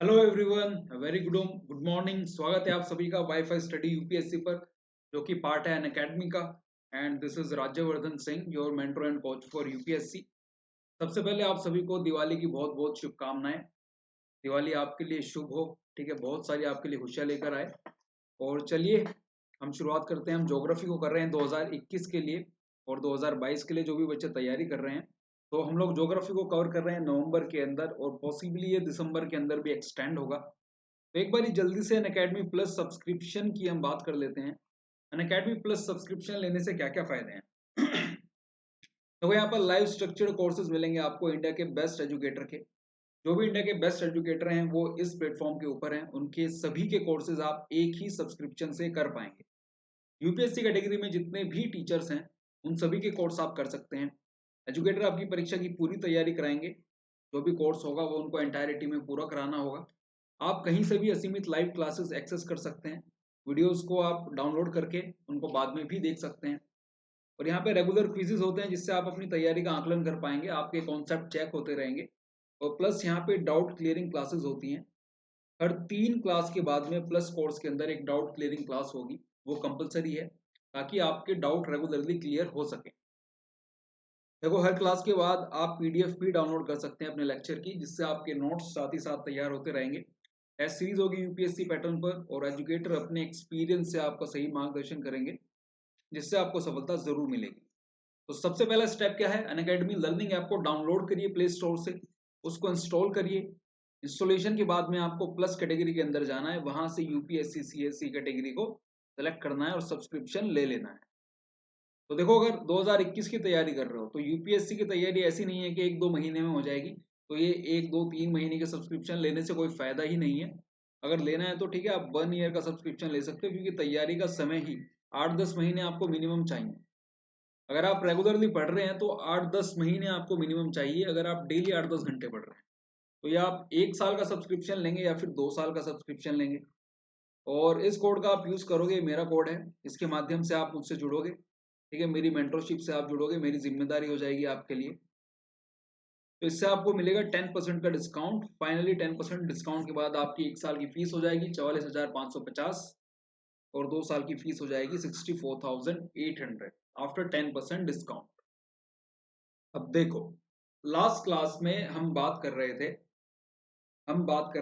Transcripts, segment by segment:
Hello everyone, very good morning. स्वागत है आप सभी का वाईफाई स्टडी यूपीएससी पर, जो कि पार्ट है अनअकैडमी का। And this is Rajyavardhan Singh, your mentor and coach for UPSC. सबसे पहले आप सभी को दिवाली की बहुत बहुत शुभकामनाएं। दिवाली आपके लिए शुभ हो, ठीक है, बहुत सारी आपके लिए खुशियां लेकर आए। और चलिए हम शुरुआत करते हैं। हम ज्योग्राफी को कर रहे हैं 2021 के लिए और 2022 के लिए जो भी बच्चे तैयारी कर रहे हैं। तो हम लोग ज्योग्राफी को कवर कर रहे हैं नवंबर के अंदर और पॉसिबली ये दिसंबर के अंदर भी एक्सटेंड होगा। तो एक बार जल्दी से अनअकैडमी प्लस सब्सक्रिप्शन की हम बात कर लेते हैं। अनअकैडमी प्लस सब्सक्रिप्शन लेने से क्या क्या फायदे हैं। तो यहाँ पर लाइव स्ट्रक्चर्ड कोर्सेज मिलेंगे आपको इंडिया के बेस्ट एजुकेटर के। जो भी इंडिया के बेस्ट एजुकेटर हैं वो इस प्लेटफॉर्म के ऊपर हैं, उनके सभी के कोर्सेज आप एक ही सब्सक्रिप्शन से कर पाएंगे। यूपीएससी कैटेगरी में जितने भी टीचर्स हैं उन सभी के कोर्स आप कर सकते हैं। एजुकेटर आपकी परीक्षा की पूरी तैयारी कराएंगे। जो भी कोर्स होगा वो उनको एंटायरिटी में पूरा कराना होगा। आप कहीं से भी असीमित लाइव क्लासेस एक्सेस कर सकते हैं। वीडियोस को आप डाउनलोड करके उनको बाद में भी देख सकते हैं। और यहाँ पे रेगुलर क्विजेज होते हैं जिससे आप अपनी तैयारी का आकलन कर पाएंगे, आपके कॉन्सेप्ट चेक होते रहेंगे। और प्लस यहाँ पे डाउट क्लियरिंग क्लासेस होती हैं। हर 3 क्लास के बाद में प्लस कोर्स के अंदर एक डाउट क्लियरिंग क्लास होगी, वो कंपलसरी है ताकि आपके डाउट रेगुलरली क्लियर हो सके। देखो, हर क्लास के बाद आप पीडीएफ भी डाउनलोड कर सकते हैं अपने लेक्चर की, जिससे आपके नोट्स साथ ही साथ तैयार होते रहेंगे। टेस्ट सीरीज होगी यूपीएससी पैटर्न पर और एजुकेटर अपने एक्सपीरियंस से आपका सही मार्गदर्शन करेंगे, जिससे आपको सफलता जरूर मिलेगी। तो सबसे पहला स्टेप क्या है, अनअकैडमी लर्निंग ऐप को डाउनलोड करिए प्ले स्टोर से, उसको इंस्टॉल करिए। इंस्टॉलेशन के बाद में आपको प्लस कैटेगरी के अंदर जाना है, वहां से यूपीएससी सीएससी कैटेगरी को सेलेक्ट करना है और सब्सक्रिप्शन ले लेना है। तो देखो, अगर 2021 की तैयारी कर रहे हो तो यूपीएससी की तैयारी ऐसी नहीं है कि 1-2 महीने में हो जाएगी। तो ये 1-2-3 महीने के सब्सक्रिप्शन लेने से कोई फायदा ही नहीं है। अगर लेना है तो ठीक है, आप 1 ईयर का सब्सक्रिप्शन ले सकते हो, क्योंकि तैयारी का समय ही 8-10 महीने आपको मिनिमम चाहिए। अगर आप रेगुलरली पढ़ रहे हैं तो 8-10 महीने आपको मिनिमम चाहिए, अगर आप डेली 8-10 घंटे पढ़ रहे हैं। तो या आप 1 साल का सब्सक्रिप्शन लेंगे या फिर 2 साल का सब्सक्रिप्शन लेंगे। और इस कोड का आप यूज करोगे, मेरा कोड है, इसके माध्यम से आप मुझसे जुड़ोगे, ठीक है, मेरी मेंटरशिप से आप जुड़ोगे, मेरी जिम्मेदारी हो जाएगी आपके लिए। तो इससे आपको मिलेगा 10% का डिस्काउंट। फाइनली 10% डिस्काउंट के बाद आपकी 1 साल की फीस हो जाएगी 44,550 और 2 साल की फीस हो जाएगी 64,800 आफ्टर 10% डिस्काउंट। अब देखो, लास्ट क्लास में हम बात कर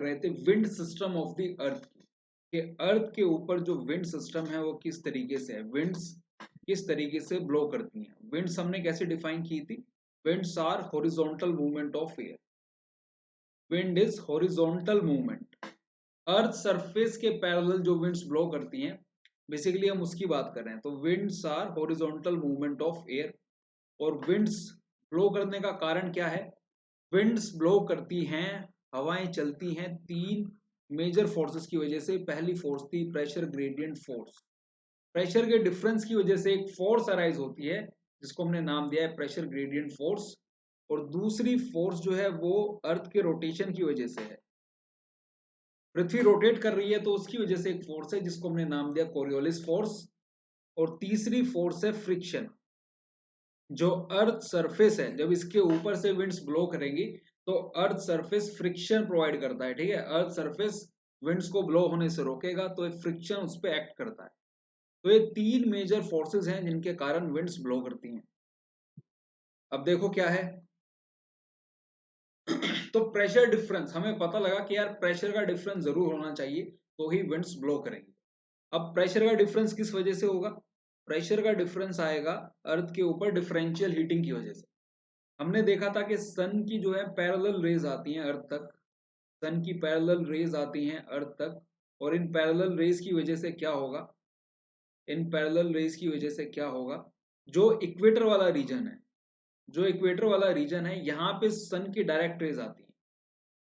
रहे थे wind system of the earth की, कि अर्थ के ऊपर जो विंड सिस्टम है वो किस तरीके से है, विंड्स किस तरीके से ब्लो करती हैं। विंड्स हमने कैसे डिफाइन की थी, winds are horizontal movement of air. Wind is horizontal movement, earth surface के पैरेलल जो विंड्स ब्लो करती हैं, बेसिकली हम उसकी बात कर रहे हैं। तो winds are horizontal movement of air. और विंड्स ब्लो करने का कारण क्या है, विंड्स ब्लो करती हैं, हवाएं चलती हैं 3 मेजर फोर्सेस की वजह से। पहली फोर्स थी प्रेशर ग्रेडियंट फोर्स। प्रेशर के डिफरेंस की वजह से एक फोर्स अराइज होती है जिसको हमने नाम दिया है प्रेशर ग्रेडियंट फोर्स। और दूसरी फोर्स जो है वो अर्थ के रोटेशन की वजह से है। पृथ्वी रोटेट कर रही है तो उसकी वजह से एक फोर्स है जिसको हमने नाम दिया कोरियोलिस फोर्स। और तीसरी फोर्स है फ्रिक्शन। जो अर्थ सरफेस है, जब इसके ऊपर से विंड्स ब्लो करेंगी तो अर्थ सरफेस फ्रिक्शन प्रोवाइड करता है, ठीक है। अर्थ सरफेस विंड्स को ब्लो होने से रोकेगा तो एक फ्रिक्शन उस पर एक्ट करता है। तो ये 3 मेजर फोर्सेस हैं जिनके कारण विंड्स ब्लो करती हैं। अब देखो क्या है। तो प्रेशर डिफरेंस हमें पता लगा कि यार प्रेशर का डिफरेंस जरूर होना चाहिए तो ही विंड्स ब्लो करेंगे। अब प्रेशर का डिफरेंस किस वजह से होगा, प्रेशर का डिफरेंस आएगा अर्थ के ऊपर डिफरेंशियल हीटिंग की वजह से। हमने देखा था कि सन की जो है पैरेलल रेज आती हैं अर्थ तक, सन की पैरेलल रेज आती हैं अर्थ तक। और इन पैरेलल रेज की वजह से क्या होगा, इन पैरेलल रेज की वजह से क्या होगा, जो इक्वेटर वाला रीजन है, जो इक्वेटर वाला रीजन है यहाँ पे सन की डायरेक्ट रेज आती है,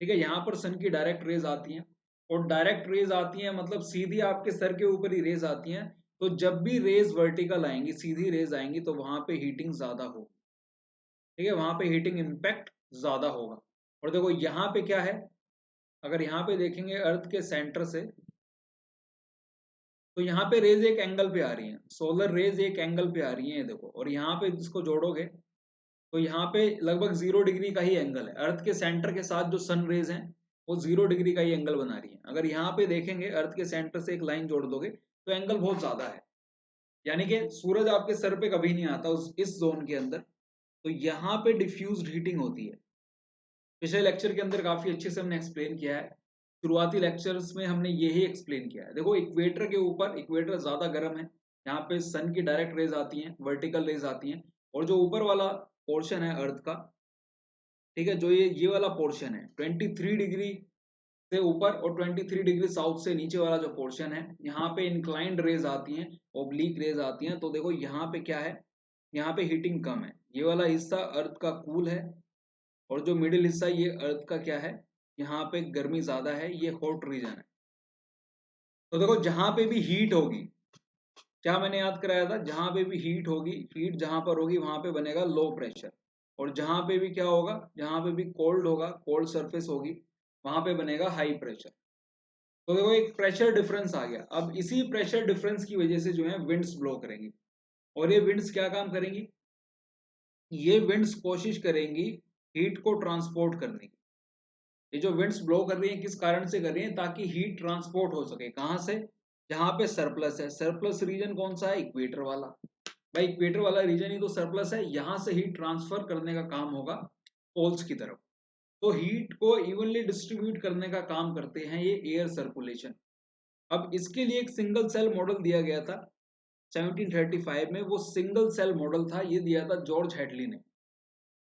ठीक है। यहाँ पर सन की डायरेक्ट रेज आती हैं और डायरेक्ट रेज आती हैं मतलब सीधी आपके सर के ऊपर ही रेज आती हैं। तो जब भी रेज वर्टिकल आएंगी, सीधी रेज आएंगी, तो वहां पे हीटिंग ज्यादा होगी, ठीक है, वहां पे हीटिंग इम्पैक्ट ज्यादा होगा। और देखो यहाँ पे क्या है, अगर यहाँ पे देखेंगे अर्थ के सेंटर से, तो यहाँ पे रेज एक एंगल पे आ रही है, सोलर रेज एक एंगल पे आ रही है, देखो। और यहाँ पे इसको जोड़ोगे तो यहाँ पे लगभग 0 डिग्री का ही एंगल है। अर्थ के सेंटर के साथ जो सन रेज हैं वो 0 डिग्री का ही एंगल बना रही है। अगर यहाँ पे देखेंगे अर्थ के सेंटर से एक लाइन जोड़ दोगे तो एंगल बहुत ज्यादा है, यानी कि सूरज आपके सर पे कभी नहीं आता इस जोन के अंदर, तो यहाँ पे डिफ्यूज्ड हीटिंग होती है। पिछले लेक्चर के अंदर काफी अच्छे से हमने एक्सप्लेन किया है, शुरुआती लेक्चर्स में हमने यही एक्सप्लेन किया है। देखो इक्वेटर के ऊपर, इक्वेटर ज्यादा गर्म है, यहाँ पे सन की डायरेक्ट रेज आती हैं, वर्टिकल रेज आती हैं, और जो ऊपर वाला पोर्शन है अर्थ का, ठीक है, जो ये वाला पोर्शन है 23 डिग्री से ऊपर और 23 डिग्री साउथ से नीचे वाला जो पोर्शन है, यहाँ पे इंक्लाइंड रेज आती हैं, ओब्लिक रेज आती हैं। तो देखो यहाँ पे क्या है, यहाँ पे हीटिंग कम है, ये वाला हिस्सा अर्थ का कूल है, और जो मिडिल हिस्सा ये अर्थ का क्या है, यहाँ पे गर्मी ज्यादा है, ये हॉट रीजन है। तो देखो जहां पे भी हीट होगी, क्या मैंने याद कराया था, जहां पे भी हीट होगी, हीट जहां पर होगी वहां पे बनेगा लो प्रेशर, और जहां पे भी क्या होगा, जहां पे भी कोल्ड होगा, कोल्ड सरफेस होगी, वहां पे बनेगा हाई प्रेशर। तो देखो एक प्रेशर डिफरेंस आ गया। अब इसी प्रेशर डिफरेंस की वजह से जो है विंड्स ब्लो करेंगी, और ये विंड्स क्या काम करेंगी, ये विंड्स कोशिश करेंगी हीट को ट्रांसपोर्ट करने की। ये जो विंड्स ब्लो कर रही हैं किस कारण से कर रही हैं, ताकि हीट ट्रांसपोर्ट हो सके, कहां से, जहां पे सरप्लस है। सरप्लस रीजन कौन सा है, इक्वेटर वाला। भाई इक्वेटर वाला रीजन ही तो सरप्लस है, यहां से हीट ट्रांसफर करने का काम होगा पोल्स की तरफ। तो हीट को इवनली डिस्ट्रीब्यूट करने का काम करते हैं ये एयर सर्कुलेशन। अब इसके लिए एक सिंगल सेल मॉडल दिया गया था 1735 में, वो सिंगल सेल मॉडल था, ये दिया था जॉर्ज हेडली ने।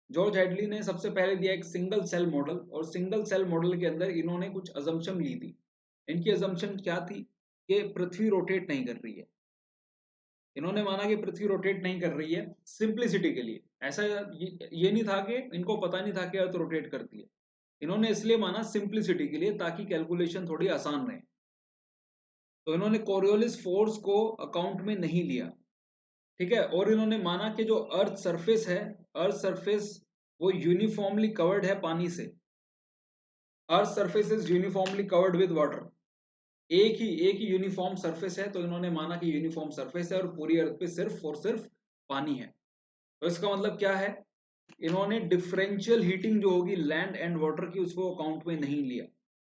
जॉर्ज हेडली ने सबसे पहले दिया एक सिंगल सेल मॉडल, और सिंगल सेल मॉडल के अंदर इन्होंने कुछ अजम्पशन ली थी। इनकी अजम्पशन क्या थी, कि पृथ्वी रोटेट नहीं कर रही है। इन्होंने माना कि पृथ्वी रोटेट नहीं कर रही है सिंप्लिसिटी के लिए, ऐसा ये नहीं था कि इनको पता नहीं था कि अर्थ रोटेट करती है, इन्होंने इसलिए माना सिंप्लिसिटी के लिए, ताकि कैलकुलेशन थोड़ी आसान रहे। तो इन्होंने कोरियोलिस फोर्स को अकाउंट में नहीं लिया, ठीक है, और इन्होंने माना कि जो अर्थ सरफेस है, अर्थ सरफेस वो यूनिफॉर्मली कवर्ड है पानी से। Earth surface is uniformly covered with water, एक ही यूनिफॉर्म सरफेस है। तो इन्होंने माना कि यूनिफॉर्म सरफेस है और पूरी अर्थ पे सिर्फ और सिर्फ पानी है। तो इसका मतलब क्या है, इन्होंने डिफरेंशियल हीटिंग जो होगी लैंड एंड वाटर की, उसको अकाउंट में नहीं लिया।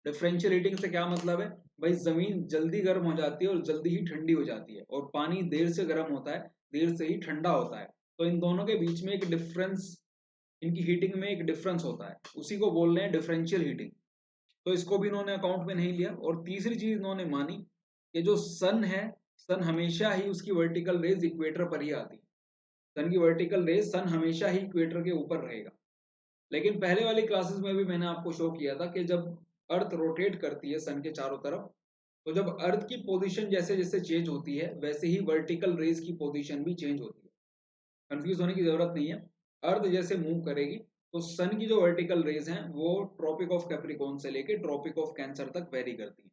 डिफरेंशियल हीटिंग से क्या मतलब है, भाई जमीन जल्दी गर्म हो जाती है और जल्दी ही ठंडी हो जाती है, और पानी देर से गर्म होता है, देर से ही ठंडा होता है। तो इन दोनों के बीच में एक डिफरेंस, इनकी हीटिंग में एक डिफरेंस होता है, उसी को बोल रहे हैं डिफरेंशियल हीटिंग। तो इसको भी इन्होंने अकाउंट में नहीं लिया। और तीसरी चीज इन्होंने मानी कि जो सन है, सन हमेशा ही उसकी वर्टिकल रेज इक्वेटर पर ही आती है। सन की वर्टिकल रेज, सन हमेशा ही इक्वेटर के ऊपर रहेगा। लेकिन पहले वाली क्लासेस में भी मैंने आपको शो किया था कि जब अर्थ रोटेट करती है सन के चारों तरफ, तो जब अर्थ की पोजीशन जैसे जैसे चेंज होती है, वैसे ही वर्टिकल रेज की पोजीशन भी चेंज होती है। कंफ्यूज होने की जरूरत नहीं है। अर्थ जैसे मूव करेगी तो सन की जो वर्टिकल रेज हैं वो ट्रॉपिक ऑफ कैप्रिकॉर्न से लेके ट्रॉपिक ऑफ कैंसर तक वेरी करती है।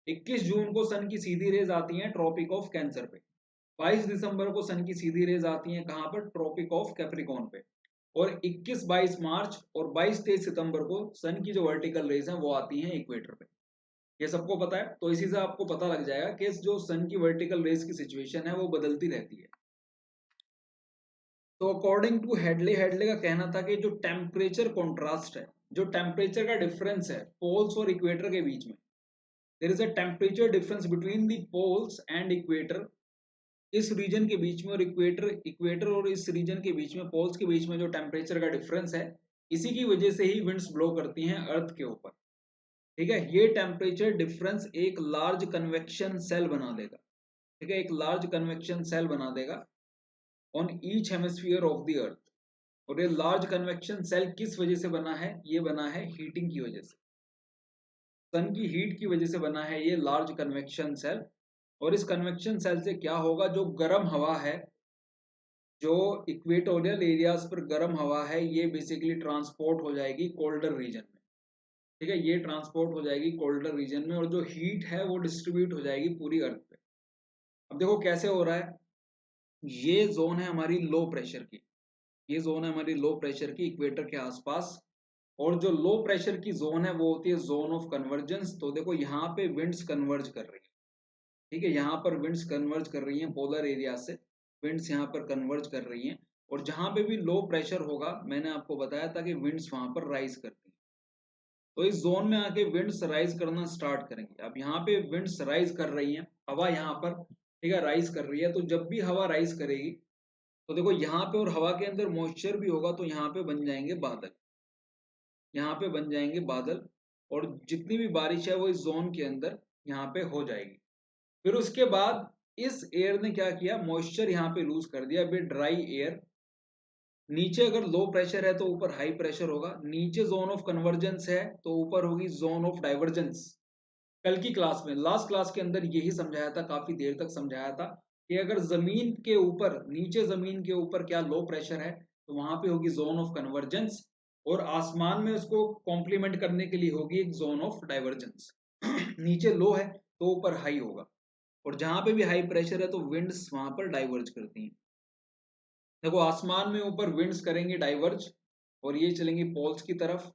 21 जून को सन की सीधी रेज आती हैं ट्रॉपिक ऑफ कैंसर पे, 22 दिसंबर को सन की सीधी रेज आती हैं कहां पर, ट्रॉपिक ऑफ कैप्रिकॉर्न पे, और 21-22 मार्च और 22-23 सितंबर को सन की जो वर्टिकल रेज हैं वो आती हैं इक्वेटर पे। ये सबको पता है, तो इसी से आपको पता लग जाएगा कि जो सन की वर्टिकल रेज की सिचुएशन है वो बदलती रहती है। तो अकॉर्डिंग टू हेडले, हेडले का कहना था कि जो टेम्परेचर कॉन्ट्रास्ट है, जो टेम्परेचर का डिफरेंस है पोल्स और इक्वेटर के बीच में, there is a temperature difference between the poles and equator, इस रीजन के बीच में और इक्वेटर, इक्वेटर और इस रीजन के बीच में, पोल्स के बीच में जो टेम्परेचर का डिफरेंस है, इसी की वजह से ही विंड्स ब्लो करती हैं अर्थ के ऊपर। ठीक है, ये टेम्परेचर डिफरेंस एक लार्ज कन्वेक्शन सेल बना देगा। ठीक है, एक लार्ज कन्वेक्शन सेल बना देगा on each hemisphere of the earth. और ये लार्ज कन्वेक्शन सेल किस वजह से बना है, ये बना है हीटिंग की वजह से, सन की हीट की वजह से बना है ये लार्ज कन्वेक्शन सेल। और इस कन्वेक्शन सेल से क्या होगा, जो गर्म हवा है, जो इक्वेटोरियल एरियाज पर गर्म हवा है, ये बेसिकली ट्रांसपोर्ट हो जाएगी कोल्डर रीजन में। ठीक है, ये ट्रांसपोर्ट हो जाएगी कोल्डर रीजन में, और जो हीट है वो डिस्ट्रीब्यूट हो जाएगी पूरी अर्थ पे। अब देखो कैसे हो रहा है, ये जोन है हमारी लो प्रेशर की, ये जोन है हमारी लो प्रेशर की इक्वेटर के आसपास, और जो लो प्रेशर की जोन है वो होती है जोन ऑफ कन्वर्जेंस। तो देखो यहाँ पे विंड्स कन्वर्ज कर रही है, ठीक है, यहाँ पर विंड्स कन्वर्ज कर रही हैं पोलर एरिया से, विंड्स यहाँ पर कन्वर्ज कर रही हैं, और जहां पे भी लो प्रेशर होगा, मैंने आपको बताया था कि विंड्स वहां पर राइज करती हैं। तो इस जोन में आके विंड्स राइज करना स्टार्ट करेंगे। अब यहाँ पे विंड्स राइज कर रही हैं, हवा यहाँ पर ठीक है राइज कर रही है। तो जब भी हवा राइज करेगी तो देखो यहाँ पे और हवा के अंदर मॉइस्चर भी होगा, तो यहाँ पे बन जाएंगे बादल, यहाँ पे बन जाएंगे बादल, और जितनी भी बारिश है वो इस जोन के अंदर यहाँ पे हो जाएगी। फिर उसके बाद इस एयर ने क्या किया, मॉइस्चर यहाँ पे लूज कर दिया। अभी ड्राई एयर, नीचे अगर लो प्रेशर है तो ऊपर हाई प्रेशर होगा, नीचे जोन ऑफ कन्वर्जेंस है तो ऊपर होगी जोन ऑफ डाइवर्जेंस। कल की क्लास में, लास्ट क्लास के अंदर यही समझाया था, काफी देर तक समझाया था कि अगर जमीन के ऊपर, नीचे जमीन के ऊपर क्या लो प्रेशर है तो वहां पे होगी जोन ऑफ कन्वर्जेंस, और आसमान में उसको कॉम्प्लीमेंट करने के लिए होगी एक जोन ऑफ डाइवर्जेंस। नीचे लो है तो ऊपर हाई होगा, और जहां पे भी हाई प्रेशर है तो विंड्स वहां पर डाइवर्ज करती हैं। देखो आसमान में ऊपर विंड्स करेंगे डाइवर्ज और ये चलेंगे पोल्स की तरफ।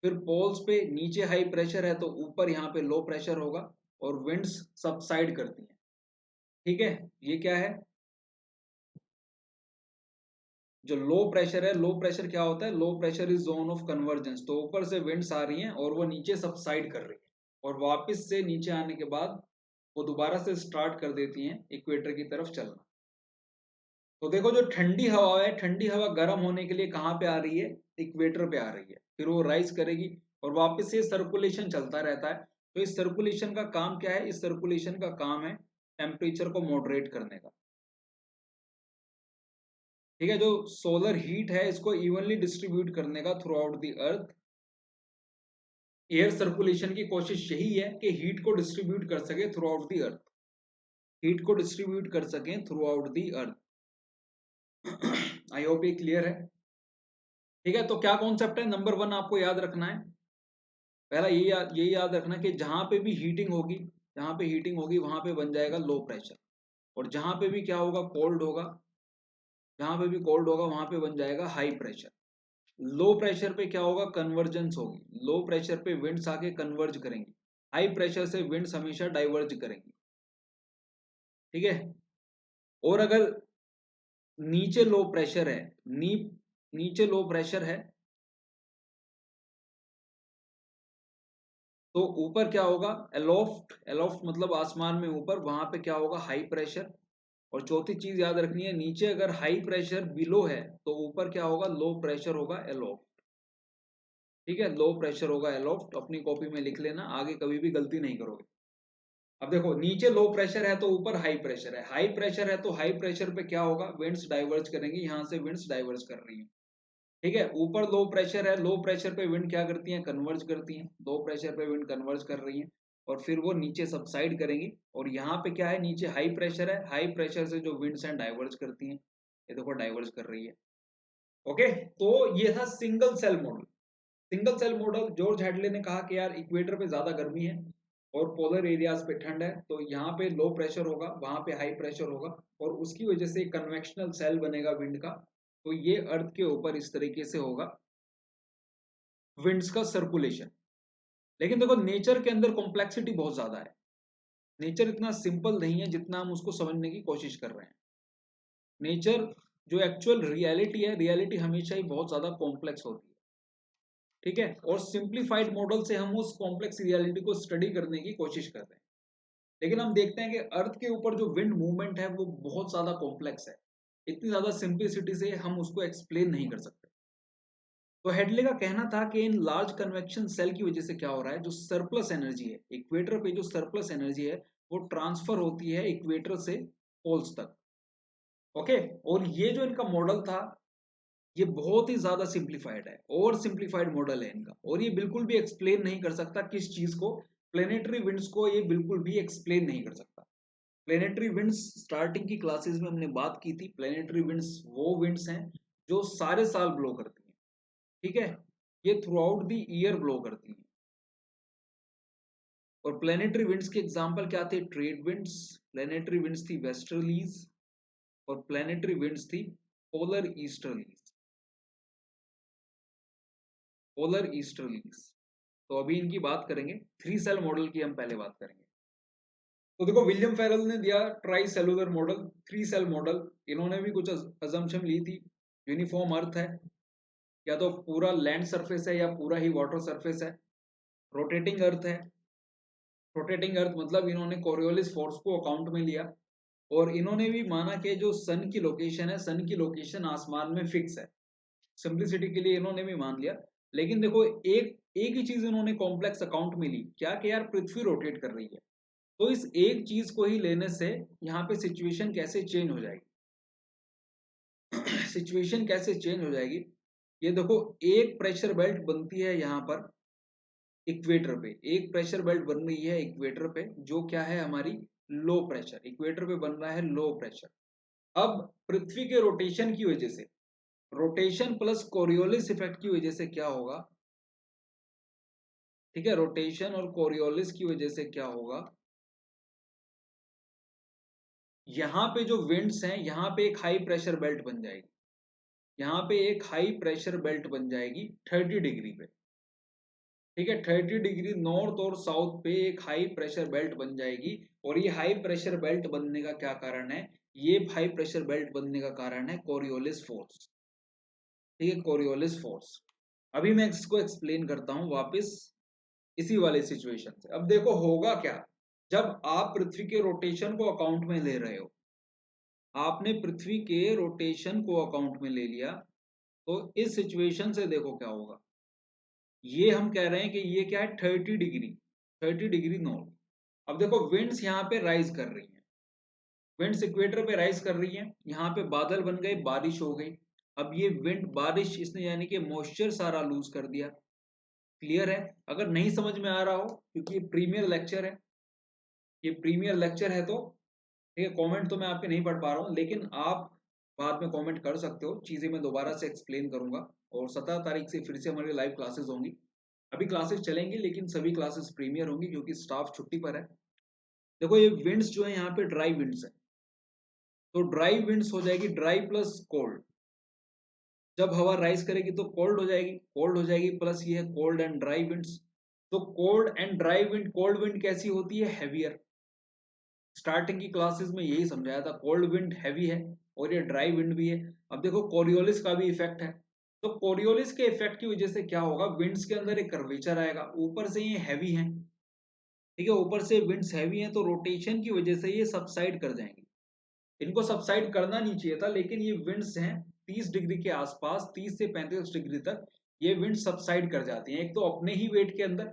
फिर पोल्स पे नीचे हाई प्रेशर है तो ऊपर यहाँ पे लो प्रेशर होगा और विंड्स सबसाइड करती हैं। ठीक है, ये क्या है, जो लो प्रेशर है, लो प्रेशर क्या होता है, low pressure is zone of convergence. तो ऊपर से विंड्स आ रही हैं और वो नीचे सबसाइड कर रही है, और वापस से नीचे आने के बाद वो दोबारा से स्टार्ट कर देती हैं इक्वेटर की तरफ चलना। तो देखो जो ठंडी हवा है, ठंडी हवा गर्म होने के लिए कहाँ पे आ रही है, इक्वेटर पे आ रही है। फिर वो राइज करेगी और वापस से सर्कुलेशन चलता रहता है। तो इस सर्कुलेशन का काम क्या है, इस सर्कुलेशन का काम है टेम्परेचर को मॉडरेट करने का। ठीक है, जो सोलर हीट है इसको इवनली डिस्ट्रीब्यूट करने का through out the earth. Air circulation की कोशिश यही है कि हीट को डिस्ट्रीब्यूट कर सके through out the earth, heat को डिस्ट्रीब्यूट कर सकें through out the earth. I hope ये क्लियर है। ठीक है, तो क्या कॉन्सेप्ट है, नंबर वन आपको याद रखना है, पहला ये याद रखना कि जहां पे भी हीटिंग होगी, जहां पे हीटिंग होगी वहां पे बन जाएगा लो प्रेशर, और जहां पे भी क्या होगा, कोल्ड होगा, जहां पे भी कोल्ड होगा वहां पे बन जाएगा हाई प्रेशर। लो प्रेशर पे क्या होगा, कन्वर्जेंस होगी, लो प्रेशर पे विंड्स आके कन्वर्ज करेंगी, हाई प्रेशर से विंड्स हमेशा डाइवर्ज करेंगी। ठीक है, और अगर नीचे लो प्रेशर है, नीचे लो प्रेशर है तो ऊपर क्या होगा, एलोफ्ट, एलोफ्ट मतलब आसमान में ऊपर, वहां पे क्या होगा, हाई प्रेशर। और चौथी चीज याद रखनी है, नीचे अगर हाई प्रेशर बिलो है तो ऊपर क्या होगा, लो प्रेशर होगा, एलोफ्ट। ठीक है, लो प्रेशर होगा एलोफ्ट, अपनी कॉपी में लिख लेना, आगे कभी भी गलती नहीं करोगे। अब देखो नीचे लो प्रेशर है तो ऊपर हाई प्रेशर है, हाई प्रेशर है तो हाई प्रेशर पे क्या होगा, विंड्स डाइवर्ज करेंगी, यहाँ से विंड्स डाइवर्ज कर रही है। ठीक है, ऊपर लो प्रेशर है, लो प्रेशर पे विंड क्या करती है, कन्वर्ज करती है, लो प्रेशर पे विंड कन्वर्ज कर रही है, और फिर वो नीचे सबसाइड करेंगी। और यहाँ पे क्या है, नीचे हाई प्रेशर है, हाई प्रेशर से जो विंड्स हैं डाइवर्ज करती हैं, ये देखो डाइवर्ज कर रही है। ओके, तो ये था single cell model. Single cell model, George Hadley ने कहा कि यार इक्वेटर पे ज्यादा गर्मी है और पोलर एरियाज पे ठंड है, तो यहाँ पे लो प्रेशर होगा, वहां पे हाई प्रेशर होगा, और उसकी वजह से कन्वेक्शनल सेल बनेगा विंड का। तो ये अर्थ के ऊपर इस तरीके से होगा विंड्स का सर्कुलेशन। लेकिन देखो नेचर के अंदर कॉम्प्लेक्सिटी बहुत ज्यादा है, नेचर इतना सिंपल नहीं है जितना हम उसको समझने की कोशिश कर रहे हैं। नेचर जो एक्चुअल रियलिटी है, रियलिटी हमेशा ही बहुत ज्यादा कॉम्प्लेक्स होती है। ठीक है, और सिंप्लीफाइड मॉडल से हम उस कॉम्प्लेक्स रियलिटी को स्टडी करने की कोशिश कर रहे हैं। लेकिन हम देखते हैं कि अर्थ के ऊपर जो विंड मूवमेंट है वो बहुत ज्यादा कॉम्प्लेक्स है, इतनी ज्यादा सिंप्लिसिटी से हम उसको एक्सप्लेन नहीं कर सकते। तो हेडले का कहना था कि इन लार्ज कन्वेक्शन सेल की वजह से क्या हो रहा है, जो सरप्लस एनर्जी है इक्वेटर पे, जो सरप्लस एनर्जी है वो ट्रांसफर होती है इक्वेटर से पोल्स तक। ओके, और ये जो इनका मॉडल था ये बहुत ही ज्यादा सिंप्लीफाइड है, ओवर सिंप्लीफाइड मॉडल है इनका, और ये बिल्कुल भी एक्सप्लेन नहीं कर सकता किस चीज को, प्लेनेटरी विंड्स को ये बिल्कुल भी एक्सप्लेन नहीं कर सकता। प्लेनेटरी विंड्स स्टार्टिंग की क्लासेस में हमने बात की थी, प्लेनेटरी विंड्स वो विंड्स हैं जो सारे साल ब्लो करती हैं। ठीक है, ये through out the year blow करती हैं। और प्लेनेटरी विंड्स के एग्जांपल क्या थे, ट्रेड विंड्स, प्लेनेटरी विंड्स थी वेस्टर्लीज, और प्लेनेटरी विंड्स थी पोलर ईस्टर्लीज, पोलर ईस्टर्लीज। तो अभी इनकी बात करेंगे, थ्री सेल मॉडल की हम पहले बात करेंगे। तो देखो विलियम फेरल ने दिया tri cellular model, three cell model. इन्होंने भी कुछ अजम्पशन ली थी, यूनिफॉर्म अर्थ है, या तो पूरा लैंड सरफेस है या पूरा ही वाटर सरफेस है। रोटेटिंग अर्थ है। रोटेटिंग अर्थ मतलब इन्होंने कोरियोलिस फोर्स को अकाउंट में लिया और इन्होंने भी माना कि जो सन की लोकेशन है, सन की लोकेशन आसमान में फिक्स है। सिंप्लिसिटी के लिए इन्होंने भी मान लिया। लेकिन देखो एक एक ही चीज इन्होंने कॉम्प्लेक्स अकाउंट में ली, क्या कि यार पृथ्वी रोटेट कर रही है। तो इस एक चीज को ही लेने से यहाँ पे सिचुएशन कैसे चेंज हो जाएगी सिचुएशन कैसे चेंज हो जाएगी, ये देखो एक प्रेशर बेल्ट बनती है यहाँ पर इक्वेटर पे, एक प्रेशर बेल्ट बन रही है इक्वेटर पे, जो क्या है हमारी लो प्रेशर, इक्वेटर पे बन रहा है लो प्रेशर। अब पृथ्वी के रोटेशन की वजह से, रोटेशन प्लस कोरियोलिस इफेक्ट की वजह से क्या होगा, ठीक है, रोटेशन और कोरियोलिस की वजह से क्या होगा, यहाँ पे जो विंड्स हैं यहाँ पे एक हाई प्रेशर बेल्ट बन जाएगी, यहाँ पे एक हाई प्रेशर बेल्ट बन जाएगी 30 डिग्री पे, ठीक है, 30 डिग्री नॉर्थ और साउथ पे एक हाई प्रेशर बेल्ट बन जाएगी। और ये हाई प्रेशर बेल्ट बनने का क्या कारण है, ये हाई प्रेशर बेल्ट बनने का कारण है कोरियोलिस फोर्स, ठीक है, कोरियोलिस फोर्स। अभी मैं इसको एक्सप्लेन करता हूं वापस इसी वाले सिचुएशन से। अब देखो होगा क्या, जब आप पृथ्वी के रोटेशन को अकाउंट में ले रहे हो, आपने पृथ्वी के रोटेशन को अकाउंट में ले लिया, तो इस सिचुएशन से देखो क्या होगा। ये हम कह रहे हैं कि ये क्या है 30 डिग्री, 30 डिग्री नॉर्थ। अब देखो विंड्स यहाँ पे राइज कर रही हैं, विंड्स इक्वेटर पे राइज कर रही हैं, यहाँ पे बादल बन गए, बारिश हो गई। अब ये विंड बारिश इसने यानी कि मॉइस्चर सारा लूज कर दिया। क्लियर है? अगर नहीं समझ में आ रहा हो, क्योंकि ये प्रीमियर लेक्चर है, ये प्रीमियर लेक्चर है, तो ठीक है, कमेंट तो मैं आपके नहीं पढ़ पा रहा हूँ, लेकिन आप बाद में कमेंट कर सकते हो, चीजें मैं दोबारा से एक्सप्लेन करूंगा। और 17 तारीख से फिर से हमारी लाइव क्लासेस होंगी। अभी क्लासेस चलेंगी लेकिन सभी क्लासेस प्रीमियर होंगी क्योंकि स्टाफ छुट्टी पर है। देखो ये विंड्स जो है यहाँ पे ड्राई विंड्स है, तो ड्राई विंड्स हो जाएगी ड्राई प्लस कोल्ड। जब हवा राइज करेगी तो कोल्ड हो जाएगी, कोल्ड हो जाएगी, प्लस ये है कोल्ड एंड ड्राई विंड्स। तो cold and dry wind, cold wind कैसी होती है, हैवियर। स्टार्टिंग की क्लासेस में यही समझाया था, कोल्ड विंड हैवी है और ये ड्राई विंड भी है। अब देखो कोरियोलिस का भी इफेक्ट है, तो कोरियोलिस के इफेक्ट की वजह से क्या होगा, विंड्स के अंदर एक कर्वेचर आएगा, ऊपर से ये हैवी है, ठीक है, ऊपर से विंड्स हैवी हैं, तो रोटेशन की वजह से ये सबसाइड कर जाएंगे। इनको सबसाइड करना नहीं चाहिए था, लेकिन ये विंड्स हैं 30 डिग्री के आसपास, 30 से 35 डिग्री तक ये विंड सबसाइड कर जाती हैं। एक तो अपने ही वेट के अंदर,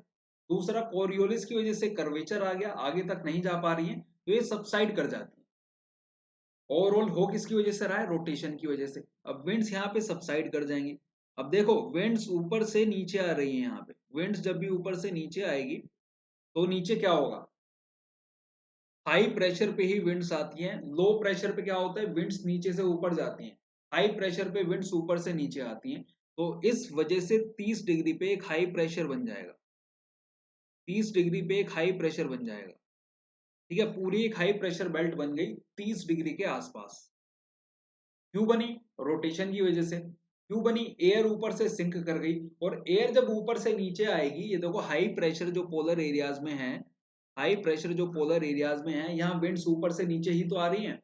दूसरा कोरियोलिस की वजह से कर्वेचर आ गया, आगे तक नहीं जा पा रही है, तो ये सबसाइड कर जाती है। ओवरऑल हो किसकी वजह से रहा है, रोटेशन की वजह से। अब विंड्स यहाँ पे सबसाइड कर जाएंगी। अब देखो विंड्स ऊपर से नीचे आ रही है, यहाँ पे विंड्स जब भी ऊपर से नीचे आएगी तो नीचे क्या होगा, हाई प्रेशर पे ही विंड्स आती हैं। लो प्रेशर पे क्या होता है, विंड्स नीचे से ऊपर जाती हैं। हाई प्रेशर पे विंड्स ऊपर से नीचे आती हैं, तो इस वजह से 30 डिग्री पे एक हाई प्रेशर बन जाएगा, 30 डिग्री पे एक हाई प्रेशर बन जाएगा, ठीक है, पूरी एक हाई प्रेशर बेल्ट बन गई 30 डिग्री के आसपास। क्यों बनी, रोटेशन की वजह से। क्यों बनी, एयर ऊपर से सिंक कर गई, और एयर जब ऊपर से नीचे आएगी, ये देखो हाई प्रेशर जो पोलर एरियाज में है, हाई प्रेशर जो पोलर एरियाज में है, यहाँ विंड्स ऊपर से नीचे ही तो आ रही हैं,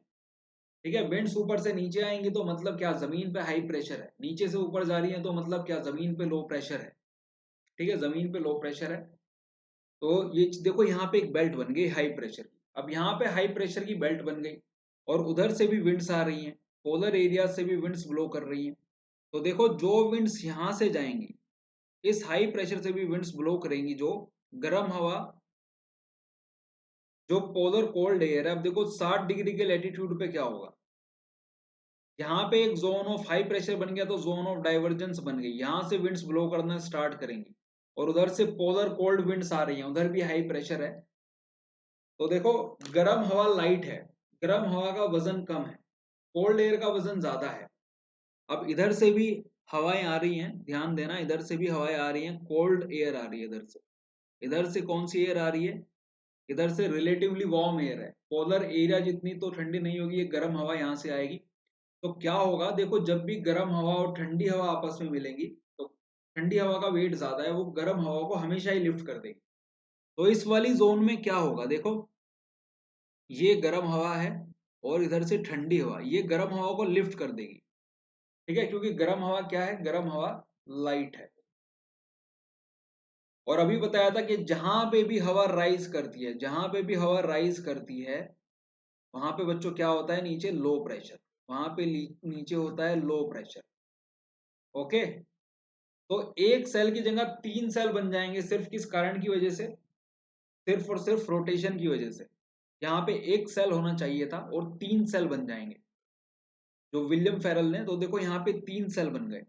ठीक है, विंड्स ऊपर से नीचे आएंगी तो मतलब क्या, जमीन पे हाई प्रेशर है, नीचे से ऊपर जा रही है तो मतलब क्या, जमीन पे लो प्रेशर है, ठीक है, जमीन पे लो प्रेशर है। तो ये देखो यहाँ पे एक बेल्ट बन गई हाई प्रेशर की। अब यहाँ पे हाई प्रेशर की बेल्ट बन गई और उधर से भी विंड्स आ रही हैं, पोलर एरिया से भी विंड्स ब्लो कर रही हैं। तो देखो जो विंड्स यहाँ से जाएंगी, इस हाई प्रेशर से भी विंड्स ब्लो करेंगी, जो गर्म हवा, जो पोलर कोल्ड एयर है। अब देखो 60 डिग्री के लेटीट्यूड पे क्या होगा, यहाँ पे एक जोन ऑफ हाई प्रेशर बन गया तो जोन ऑफ डाइवर्जेंस बन गई, यहाँ से विंड्स ब्लो करना स्टार्ट करेंगी और उधर से पोलर कोल्ड विंड्स आ रही हैं, उधर भी हाई प्रेशर है। तो देखो गर्म हवा लाइट है, गर्म हवा का वजन कम है, कोल्ड एयर का वजन ज्यादा है। अब इधर से भी हवाएं आ रही हैं, ध्यान देना, इधर से भी हवाएं आ रही हैं, कोल्ड एयर आ रही है इधर से। इधर से कौन सी एयर आ रही है, इधर से रिलेटिवली वार्म एयर है, पोलर एरिया जितनी तो ठंडी नहीं होगी, ये गर्म हवा यहाँ से आएगी। तो क्या होगा, देखो जब भी गर्म हवा और ठंडी हवा आपस में मिलेंगी, तो ठंडी हवा का वेट ज्यादा है, वो गर्म हवा को हमेशा ही लिफ्ट कर देगी। तो इस वाली जोन में क्या होगा, देखो ये गर्म हवा है और इधर से ठंडी हवा, ये गर्म हवा को लिफ्ट कर देगी, ठीक है, क्योंकि गर्म हवा क्या है, गर्म हवा लाइट है और अभी बताया था कि जहां पे भी हवा राइज करती है, जहां पे भी हवा राइज करती है वहां पे बच्चों क्या होता है, नीचे लो प्रेशर, वहां पे नीचे होता है लो प्रेशर। ओके, तो एक सेल की जगह 3 सेल बन जाएंगे, सिर्फ किस कारण की वजह से, सिर्फ और सिर्फ रोटेशन की वजह से। यहाँ पे एक सेल होना चाहिए था और 3 सेल बन जाएंगे जो विलियम फेरल ने, तो देखो यहाँ पे 3 सेल बन गए।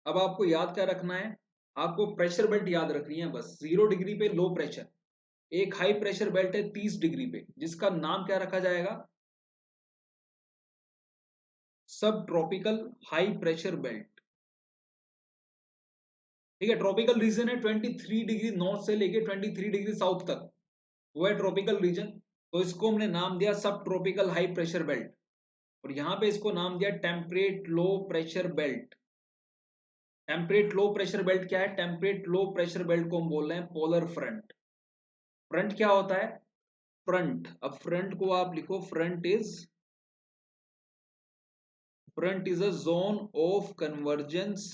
अब आपको याद क्या रखना है, आपको प्रेशर बेल्ट याद रखनी है बस। 0 डिग्री पे लो प्रेशर, एक हाई प्रेशर बेल्ट है 30 डिग्री पे, जिसका नाम क्या रखा जाएगा, सब ट्रॉपिकल हाई प्रेशर बेल्ट। ठीक है, ट्रॉपिकल रीजन है 23 डिग्री नॉर्थ से लेके 23 डिग्री साउथ तक, वो है ट्रॉपिकल रीजन। तो इसको हमने नाम दिया सब ट्रॉपिकल हाई प्रेशर बेल्ट, और यहां पे इसको नाम दिया temperate low pressure belt. Temperate low pressure belt क्या है, टेम्परेट लो प्रेशर बेल्ट को हम बोल रहे हैं पोलर फ्रंट। फ्रंट क्या होता है, फ्रंट, अब फ्रंट को आप लिखो, front is a zone of convergence,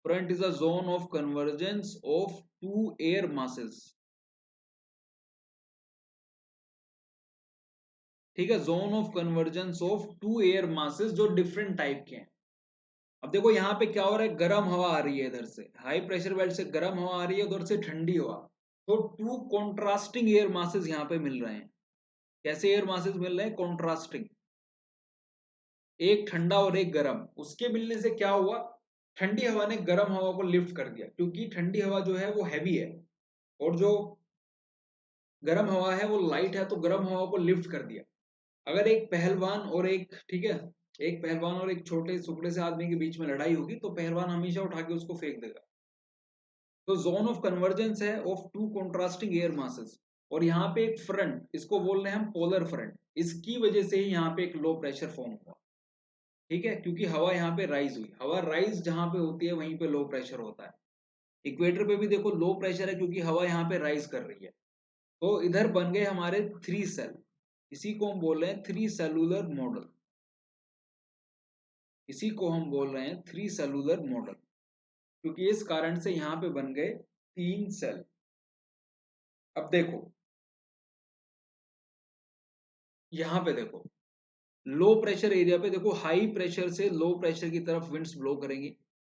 front is a zone of convergence of two air masses। ठीक है, zone of convergence of two air masses जो डिफरेंट टाइप के हैं। अब देखो यहाँ पे क्या हो रहा है, गर्म हवा आ रही है इधर से, हाई प्रेशर बेल्ट से गर्म हवा आ रही है, उधर से ठंडी हवा। तो टू कॉन्ट्रास्टिंग एयर मासेस यहाँ पे मिल रहे हैं। कैसे एयर मासेस मिल रहे हैं, कॉन्ट्रास्टिंग, एक ठंडा और एक गर्म। उसके मिलने से क्या हुआ, ठंडी हवा ने गर्म हवा को लिफ्ट कर दिया, क्योंकि ठंडी हवा जो है वो हैवी है, और जो गर्म हवा है वो लाइट है, तो गर्म हवा को लिफ्ट कर दिया। अगर एक पहलवान और एक, ठीक है, एक पहलवान और एक छोटे सुकड़े से आदमी के बीच में लड़ाई होगी, तो पहलवान हमेशा उठा के उसको फेंक देगा। तो जोन ऑफ कन्वर्जेंस है of to contrasting air masses, और यहाँ पे एक फ्रंट, इसको बोल रहे हैं हम पोलर फ्रंट। इसकी वजह से ही यहाँ पे एक लो प्रेशर फॉर्म हुआ। ठीक है, क्योंकि हवा यहाँ पे राइज हुई, हवा राइज जहां पे होती है वहीं पे लो प्रेशर होता है। इक्वेटर पे भी देखो लो प्रेशर है, क्योंकि हवा यहाँ पे राइज कर रही है। तो इधर बन गए हमारे 3 सेल, इसी को हम बोल रहे हैं 3 सेलुलर मॉडल, इसी को हम बोल रहे हैं 3 सेलुलर मॉडल, क्योंकि इस कारण से यहां पे बन गए 3 सेल। अब देखो यहां पे देखो, लो प्रेशर एरिया पे देखो, हाई प्रेशर से लो प्रेशर की तरफ विंड्स ब्लो करेंगी,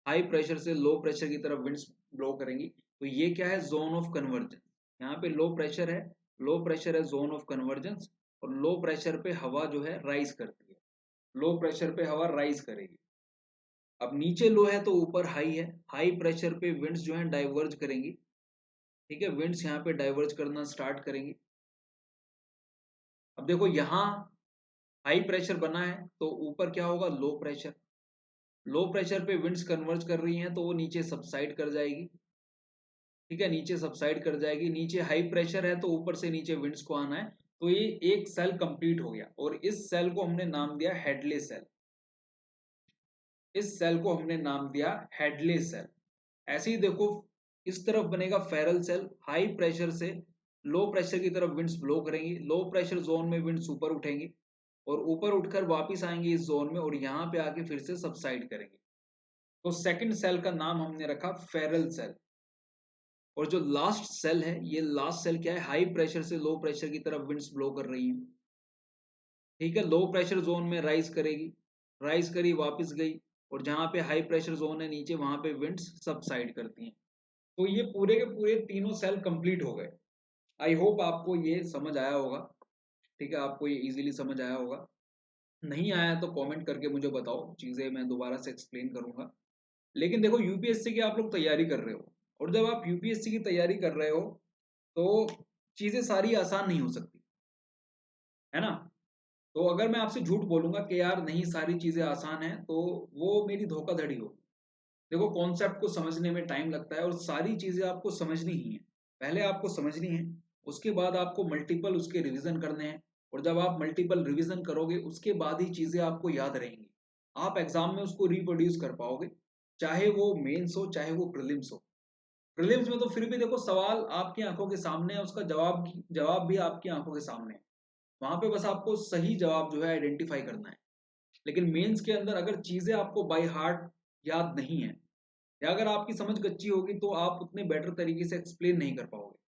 हाई प्रेशर से लो प्रेशर की तरफ विंड्स ब्लो करेंगी। तो ये क्या है, जोन ऑफ कन्वर्जेंस। यहाँ पे लो प्रेशर है, लो प्रेशर है जोन ऑफ कन्वर्जेंस, और लो प्रेशर पे हवा जो है राइज करती है, लो प्रेशर पे हवा राइज करेगी। अब नीचे लो है तो ऊपर हाई है, हाई प्रेशर पे विंड्स जो है डाइवर्ज करेंगी। ठीक है, विंड्स यहाँ पे डाइवर्ज करना स्टार्ट करेंगी। अब देखो यहाँ हाई प्रेशर बना है, तो ऊपर क्या होगा, लो प्रेशर, लो प्रेशर पे विंड्स कन्वर्ज कर रही हैं, तो वो नीचे सबसाइड कर जाएगी। ठीक है, नीचे सबसाइड कर जाएगी, नीचे हाई प्रेशर है तो ऊपर से नीचे विंड्स को आना है। तो ये एक सेल कंप्लीट हो गया, और इस सेल को हमने नाम दिया हेडले सेल, इस सेल को हमने नाम दिया हेडले सेल। ऐसे ही देखो इस तरफ बनेगा फेरल सेल, हाई प्रेशर से लो प्रेशर की तरफ विंड्स ब्लो करेंगी, लो प्रेशर जोन में विंड्स ऊपर उठेंगी, और ऊपर उठकर वापस आएंगे इस जोन में, और यहाँ पे आके फिर से सबसाइड करेंगे। तो सेकंड सेल का नाम हमने रखा फेरल सेल। और जो लास्ट सेल है, ये लास्ट सेल क्या है, हाई प्रेशर से लो प्रेशर की तरफ विंड्स ब्लो कर रही है। ठीक है, लो प्रेशर जोन में राइज करेगी, राइज करी वापस गई, और जहां पे हाई प्रेशर जोन है नीचे, वहां पे विंड्स सबसाइड करती हैं। तो ये पूरे के पूरे तीनों सेल कंप्लीट हो गए। आई होप आपको ये समझ आया होगा। ठीक है, आपको ये इजीली समझ आया होगा। नहीं आया तो कमेंट करके मुझे बताओ, चीजें मैं दोबारा से एक्सप्लेन करूंगा। लेकिन देखो यूपीएससी की आप लोग तैयारी कर रहे हो, और जब आप यूपीएससी की तैयारी कर रहे हो तो चीजें सारी आसान नहीं हो सकती, है ना। तो अगर मैं आपसे झूठ बोलूंगा कि यार नहीं सारी चीजें आसान है, तो वो मेरी धोखाधड़ी हो। देखो कॉन्सेप्ट को समझने में टाइम लगता है, और सारी चीजें आपको समझनी ही है। पहले आपको समझनी है, उसके बाद आपको मल्टीपल उसके रिवीजन करने हैं, और जब आप मल्टीपल रिवीजन करोगे उसके बाद ही चीजें आपको याद रहेंगी, आप एग्जाम में उसको रिप्रोड्यूस कर पाओगे, चाहे वो मेंस हो चाहे वो प्रीलिम्स हो। प्रीलिम्स में तो फिर भी देखो सवाल आपकी आंखों के सामने है, उसका जवाब भी आपकी आंखों के सामने है, वहां पे बस आपको सही जवाब जो है आइडेंटिफाई करना है। लेकिन मेंस के अंदर अगर चीजें आपको बाय हार्ट याद नहीं है, या अगर आपकी समझ कच्ची होगी तो आप उतने बेटर तरीके से एक्सप्लेन नहीं कर पाओगे।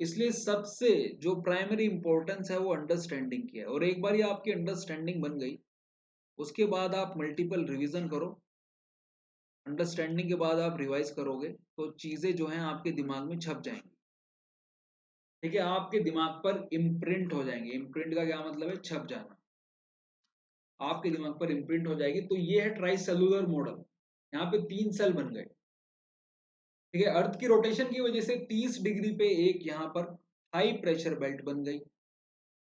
इसलिए सबसे जो प्राइमरी इंपॉर्टेंस है वो अंडरस्टैंडिंग की है, और एक बार ये आपकी अंडरस्टैंडिंग बन गई उसके बाद आप मल्टीपल रिवीजन करो। अंडरस्टैंडिंग के बाद आप रिवाइज करोगे तो चीजें जो हैं आपके दिमाग में छप जाएंगी। ठीक है, आपके दिमाग पर इम्प्रिंट हो जाएंगे। इम्प्रिंट का क्या मतलब है? छप जाना। आपके दिमाग पर इम्प्रिंट हो जाएगी। तो ये है ट्राई सेलुलर मॉडल। यहाँ पे 3 सेल बन गए। ठीक है, अर्थ की रोटेशन की वजह से 30 डिग्री पे एक यहाँ पर हाई प्रेशर बेल्ट बन गई,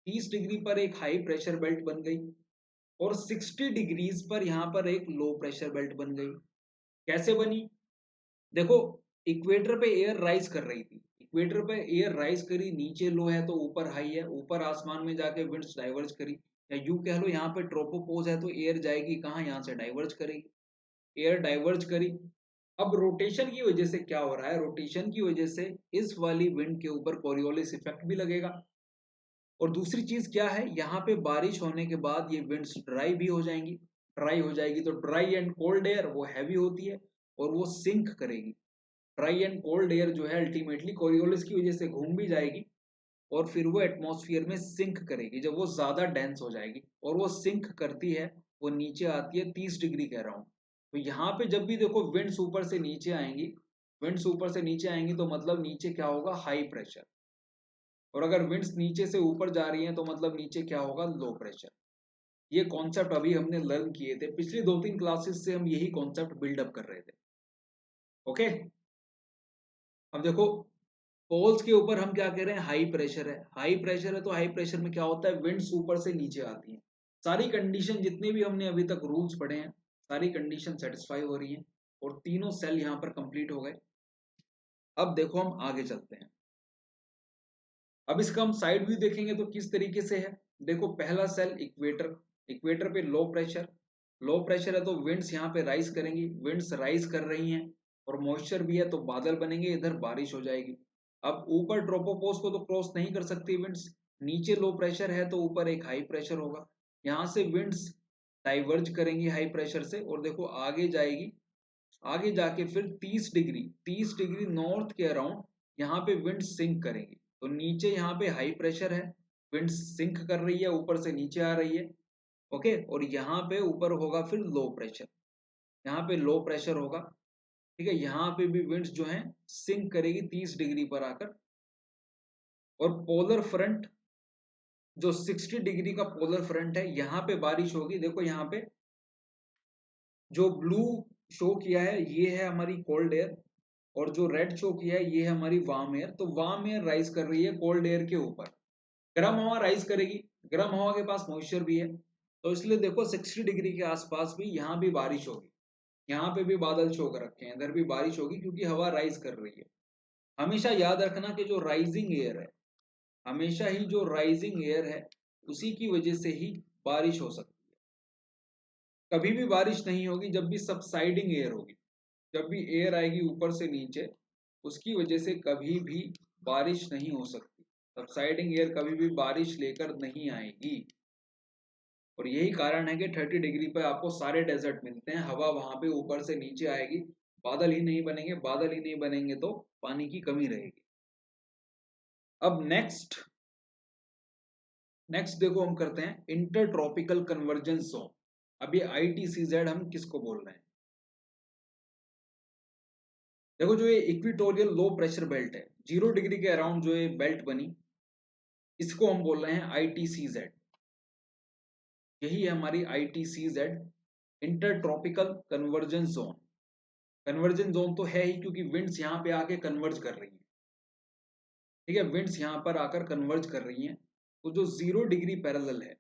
30 डिग्री पर एक हाई प्रेशर बेल्ट बन गई, और 60 डिग्रीज पर यहाँ पर एक लो प्रेशर बेल्ट बन गई। कैसे बनी? देखो, इक्वेटर पे एयर राइज कर रही थी, इक्वेटर पे एयर राइज करी, नीचे लो है तो ऊपर हाई है, ऊपर आसमान में जाके विंड्स डाइवर्ज करी, या यूं कह लो यहाँ पे ट्रोपोपोज है तो एयर जाएगी कहाँ? यहाँ से डाइवर्ज करेगी, एयर डाइवर्ज करी। अब रोटेशन की वजह से क्या हो रहा है? रोटेशन की वजह से इस वाली विंड के ऊपर कोरियोलिस इफेक्ट भी लगेगा। और दूसरी चीज क्या है? यहाँ पे बारिश होने के बाद ये विंड्स ड्राई भी हो जाएंगी। ड्राई हो जाएगी तो ड्राई एंड कोल्ड एयर वो हैवी होती है और वो सिंक करेगी। ड्राई एंड कोल्ड एयर जो है अल्टीमेटली कोरियोलिस की वजह से घूम भी जाएगी और फिर वो एटमॉस्फेयर में सिंक करेगी जब वो ज्यादा डेंस हो जाएगी, और वो सिंक करती है, वो नीचे आती है 30 डिग्री कह रहा हूँ। तो यहाँ पे जब भी देखो विंड्स ऊपर से नीचे आएंगी, विंड्स ऊपर से नीचे आएंगी तो मतलब नीचे क्या होगा? High pressure. और अगर विंड्स नीचे से ऊपर जा रही हैं तो मतलब नीचे क्या होगा? Low pressure. ये कॉन्सेप्ट अभी हमने लर्न किए थे, पिछली 2-3 क्लासेस से हम यही कॉन्सेप्ट बिल्डअप कर रहे थे। ओके, अब देखो पोल्स के ऊपर हम क्या कह रहे हैं? हाई प्रेशर है। हाई प्रेशर है तो हाई प्रेशर में क्या होता है? विंड्स ऊपर से नीचे आती हैं। सारी कंडीशन जितने भी हमने अभी तक रूल्स पढ़े हैं सारी कंडीशन सेटिस्फाई हो रही हैं और तीनों सेल यहाँ पर कंप्लीट हो गए। अब देखो हम आगे चलते हैं। अब इसका हम साइड व्यू देखेंगे तो किस तरीके से है। देखो पहला सेल इक्वेटर, इक्वेटर पे लो प्रेशर, लो प्रेशर है तो विंड्स यहाँ पे राइज करेंगी, विंड्स राइज कर रही हैं और मॉइस्चर भी है तो बादल बनेंगे, इधर बारिश हो जाएगी। अब ऊपर ट्रोपोपोज को तो क्रॉस नहीं कर सकती विंड्स, नीचे लो प्रेशर है तो ऊपर एक हाई प्रेशर होगा, यहाँ से विंड्स डाइवर्ज करेंगी हाई प्रेशर से और देखो आगे जाएगी, आगे जाके फिर 30 डिग्री नॉर्थ के अराउंड यहाँ पे विंड सिंक करेंगी। तो नीचे यहाँ पे हाई प्रेशर है, विंड सिंक कर रही है, ऊपर से नीचे आ रही है। ओके, और यहाँ पे ऊपर होगा फिर लो प्रेशर, यहाँ पे लो प्रेशर होगा। ठीक है, यहाँ पे भी विंड्स जो है सिंक करेगी 30 डिग्री पर आकर। और पोलर फ्रंट जो 60 डिग्री का पोलर फ्रंट है यहाँ पे बारिश होगी। देखो यहाँ पे जो ब्लू शो किया है ये है हमारी कोल्ड एयर, और जो रेड शो किया है ये है हमारी वार्म एयर। तो वार्म एयर राइज कर रही है कोल्ड एयर के ऊपर, गर्म हवा राइज करेगी, गर्म हवा के पास मॉइस्चर भी है, तो इसलिए देखो 60 डिग्री के आसपास भी यहाँ भी बारिश होगी, यहाँ पे भी बादल शो कर रखे हैं, इधर भी बारिश होगी क्योंकि हवा राइज कर रही है। हमेशा याद रखना कि जो राइजिंग एयर है, हमेशा ही जो राइजिंग एयर है उसी की वजह से ही बारिश हो सकती है। कभी भी बारिश नहीं होगी जब भी सबसाइडिंग एयर होगी, जब भी एयर आएगी ऊपर से नीचे उसकी वजह से कभी भी बारिश नहीं हो सकती। सबसाइडिंग एयर कभी भी बारिश लेकर नहीं आएगी, और यही कारण है कि 30 डिग्री पर आपको सारे डेजर्ट मिलते हैं, हवा वहां पे ऊपर से नीचे आएगी, बादल ही नहीं बनेंगे, बादल ही नहीं बनेंगे तो पानी की कमी रहेगी। अब नेक्स्ट देखो हम करते हैं इंटर ट्रॉपिकल कन्वर्जेंस जोन। अब ये ITCZ हम किसको बोल रहे हैं? देखो जो ये इक्विटोरियल लो प्रेशर बेल्ट है 0 डिग्री के अराउंड जो ये बेल्ट बनी, इसको हम बोल रहे हैं ITCZ। यही है हमारी ITCZ, inter tropical convergence zone. Convergence zone तो है ही क्योंकि विंड्स यहाँ पे आके कन्वर्ज कर रही हैं। ठीक है, विंड्स यहाँ पर आकर कन्वर्ज कर रही हैं। तो जो 0 डिग्री पैरेलल है,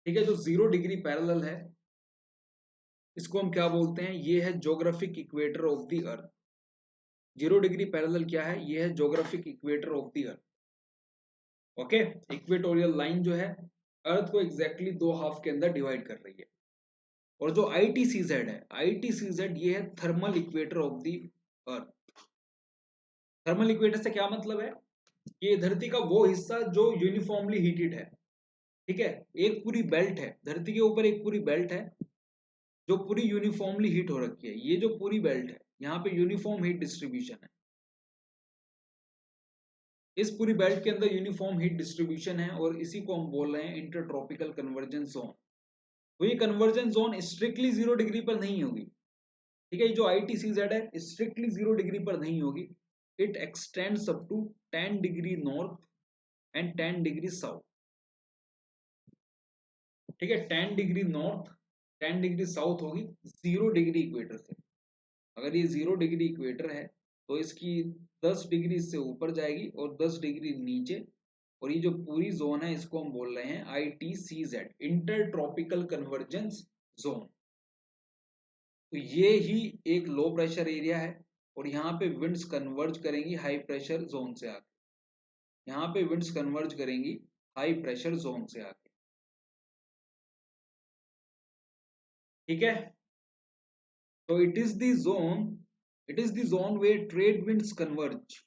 ठीक है, जो 0 डिग्री पैरेलल है इसको हम क्या बोलते हैं? ये है geographic equator of the earth. 0 degree parallel क्या है? ये है geographic equator of the earth. Okay, equatorial line जो है अर्थ को एग्जैक्टली 2 हाफ के अंदर डिवाइड कर रही है। और जो ITCZ है, ITCZ ये है thermal equator of the earth. Thermal equator से क्या मतलब है? ये धरती का वो हिस्सा जो यूनिफॉर्मली हीटेड है। ठीक है, एक पूरी बेल्ट है, धरती के ऊपर एक पूरी बेल्ट है जो पूरी यूनिफॉर्मली हीट हो रखी है, ये जो पूरी बेल्ट है यहाँ पे यूनिफॉर्म हीट डिस्ट्रीब्यूशन है, इस पूरी बेल्ट के अंदर यूनिफॉर्म हीट डिस्ट्रीब्यूशन है और इसी को हम बोल रहे हैं इंटरट्रॉपिकल कन्वर्जेंस जोन। तो ये कन्वर्जेंस जोन स्ट्रिक्टली 0 डिग्री पर नहीं होगी, ठीक है, जो ITCZ है स्ट्रिक्टली 0 डिग्री पर नहीं होगी, it extends up to 10 degree north and 10 degree south, ठीक है, 10 डिग्री नॉर्थ 10 डिग्री साउथ होगी 0 डिग्री इक्वेटर से। अगर ये 0 डिग्री इक्वेटर है तो इसकी 10 डिग्री इससे ऊपर जाएगी और 10 डिग्री नीचे, और ये जो पूरी जोन है इसको हम बोल रहे हैं ITCZ, inter tropical convergence zone. तो ये ही एक लो प्रेशर एरिया है और यहाँ पे विंड्स कन्वर्ज करेंगी हाई प्रेशर जोन से आके, यहाँ पे विंड्स कन्वर्ज करेंगी हाई प्रेशर जोन से आके, ठीक है। तो it is the zone where trade winds converge,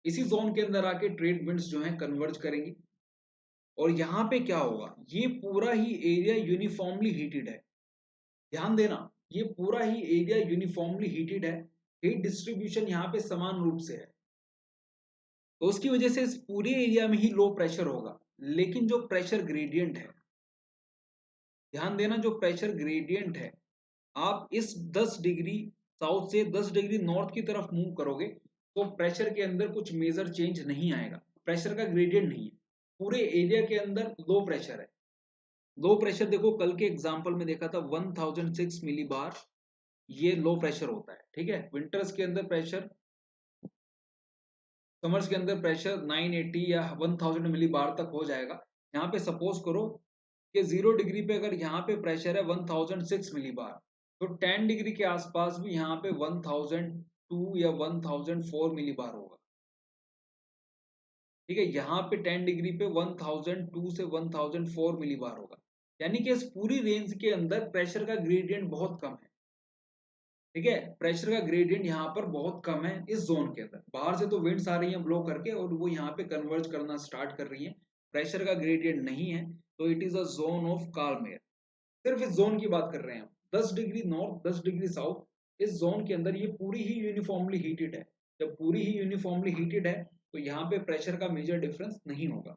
इसी जोन के अंदर आके ट्रेड विंड्स जो है कन्वर्ज करेंगी। और यहाँ पे क्या होगा, ये पूरा ही एरिया यूनिफॉर्मली हीटेड है, ध्यान देना, ये पूरा ही एरिया यूनिफॉर्मली हीटेड है, हीट डिस्ट्रीब्यूशन यहाँ पे समान रूप से है, तो उसकी वजह से इस पूरे एरिया में ही लो प्रेशर होगा। लेकिन जो प्रेशर ग्रेडियंट है, ध्यान देना, जो प्रेशर ग्रेडियंट है, आप इस 10 डिग्री साउथ से 10 डिग्री नॉर्थ की तरफ मूव करोगे तो प्रेशर के अंदर कुछ मेजर चेंज नहीं आएगा, प्रेशर का ग्रेडियंट नहीं है, पूरे एरिया के अंदर लो प्रेशर है। लो प्रेशर देखो कल के एग्जांपल में देखा था 1006 मिली बार, ये लो प्रेशर होता है, ठीक है। विंटर्स के अंदर प्रेशर, समर्स के अंदर प्रेशर 980 या 1000 मिली बार तक हो जाएगा। यहाँ पे सपोज करो कि 0 डिग्री पे अगर यहाँ पे प्रेशर है 1006 मिली बार, तो 10 डिग्री के आसपास भी यहाँ पे 1002 या 1004 मिली बार होगा, ठीक है। यहाँ पे 10 डिग्री पे 1002 से 1004 मिली बार होगा, यानी कि इस पूरी रेंज के अंदर प्रेशर का ग्रेडियंट बहुत कम है, ठीक है। प्रेशर का ग्रेडियंट यहाँ पर बहुत कम है इस जोन के अंदर, बाहर से तो विंड्स आ रही हैं ब्लो करके और वो यहाँ पे कन्वर्ज करना स्टार्ट कर रही हैं, प्रेशर का ग्रेडियंट नहीं है, तो it is a zone of calm air. सिर्फ इस जोन की बात कर रहे हैं हम, 10 डिग्री नॉर्थ 10 डिग्री साउथ, इस जोन के अंदर ये पूरी ही यूनिफॉर्मली हीटेड है। जब पूरी ही यूनिफॉर्मली हीटेड है तो यहाँ पे प्रेशर का मेजर डिफरेंस नहीं होगा,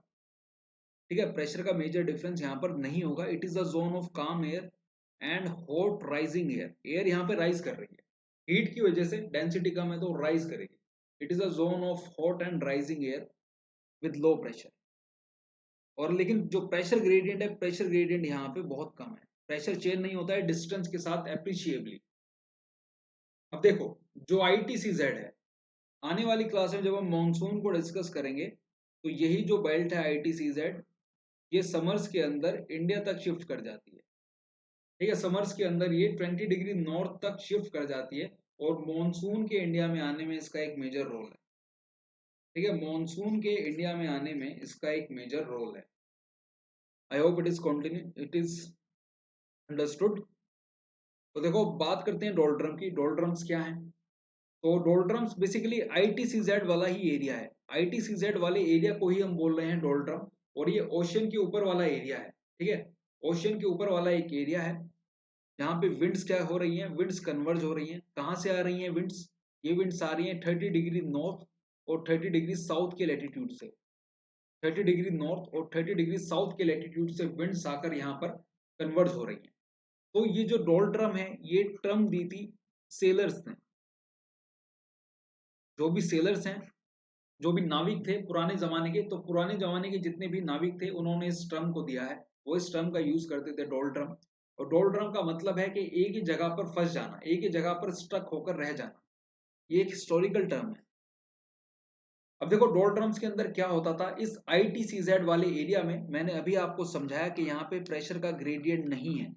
ठीक है, प्रेशर का मेजर डिफरेंस यहाँ पर नहीं होगा। It is a zone of calm air and hot rising air, air यहाँ पे राइज कर रही है, हीट की वजह से डेंसिटी कम है तो राइज करेगी। It is a zone of hot and rising air with low pressure. और लेकिन जो प्रेशर ग्रेडियंट है, प्रेशर ग्रेडियंट यहाँ पे बहुत कम है, प्रेशर चेंज नहीं होता है डिस्टेंस के साथ एप्रिशिएबली। अब देखो जो ITCZ है, आने वाली क्लास में जब हम मॉनसून को डिस्कस करेंगे तो यही जो बेल्ट है ITCZ, ये समर्स के अंदर इंडिया तक शिफ्ट कर जाती है, ठीक है। समर्स के अंदर ये 20 डिग्री नॉर्थ तक शिफ्ट कर जाती है और मॉनसून के इंडिया में आने में इसका एक मेजर रोल है, ठीक है, मॉनसून के इंडिया में आने में इसका एक मेजर रोल है। I hope it is understood. तो देखो बात करते हैं डोल्ड्रम की, डोल्ड्रम्स क्या है। तो डोल्ड्रम्स बेसिकली ITCZ वाला ही एरिया है, ITCZ वाले एरिया को ही हम बोल रहे हैं डोल्ड्रम, और ये ओशन के ऊपर वाला एरिया है, ठीक है, ओशन के ऊपर वाला एक एरिया है जहाँ पे विंड्स क्या हो रही हैं, विंड्स कन्वर्ज हो रही हैं। कहाँ से आ रही हैं विंड्स, ये विंड्स आ रही हैं 30 डिग्री नॉर्थ और 30 डिग्री साउथ के लैटिट्यूड से, 30 डिग्री नॉर्थ और 30 डिग्री साउथ के लैटिट्यूड से विंड्स आकर यहाँ पर कन्वर्ज हो रही हैं। तो ये जो डोल्ड्रम है, ये टर्म दी थी सेलर्स ने, जो भी सेलर्स हैं, जो भी नाविक थे पुराने जमाने के, तो पुराने जमाने के जितने भी नाविक थे उन्होंने इस टर्म को दिया है, वो इस टर्म का यूज करते थे डोल्ड्रम। और डोल्ड्रम का मतलब है कि एक ही जगह पर फंस जाना, एक ही जगह पर स्टक होकर रह जाना, ये एक हिस्टोरिकल टर्म है। अब देखो डोल्ड्रम्स के अंदर क्या होता था, इस ITCZ वाले एरिया में मैंने अभी आपको समझाया कि यहाँ पे प्रेशर का ग्रेडियंट नहीं है,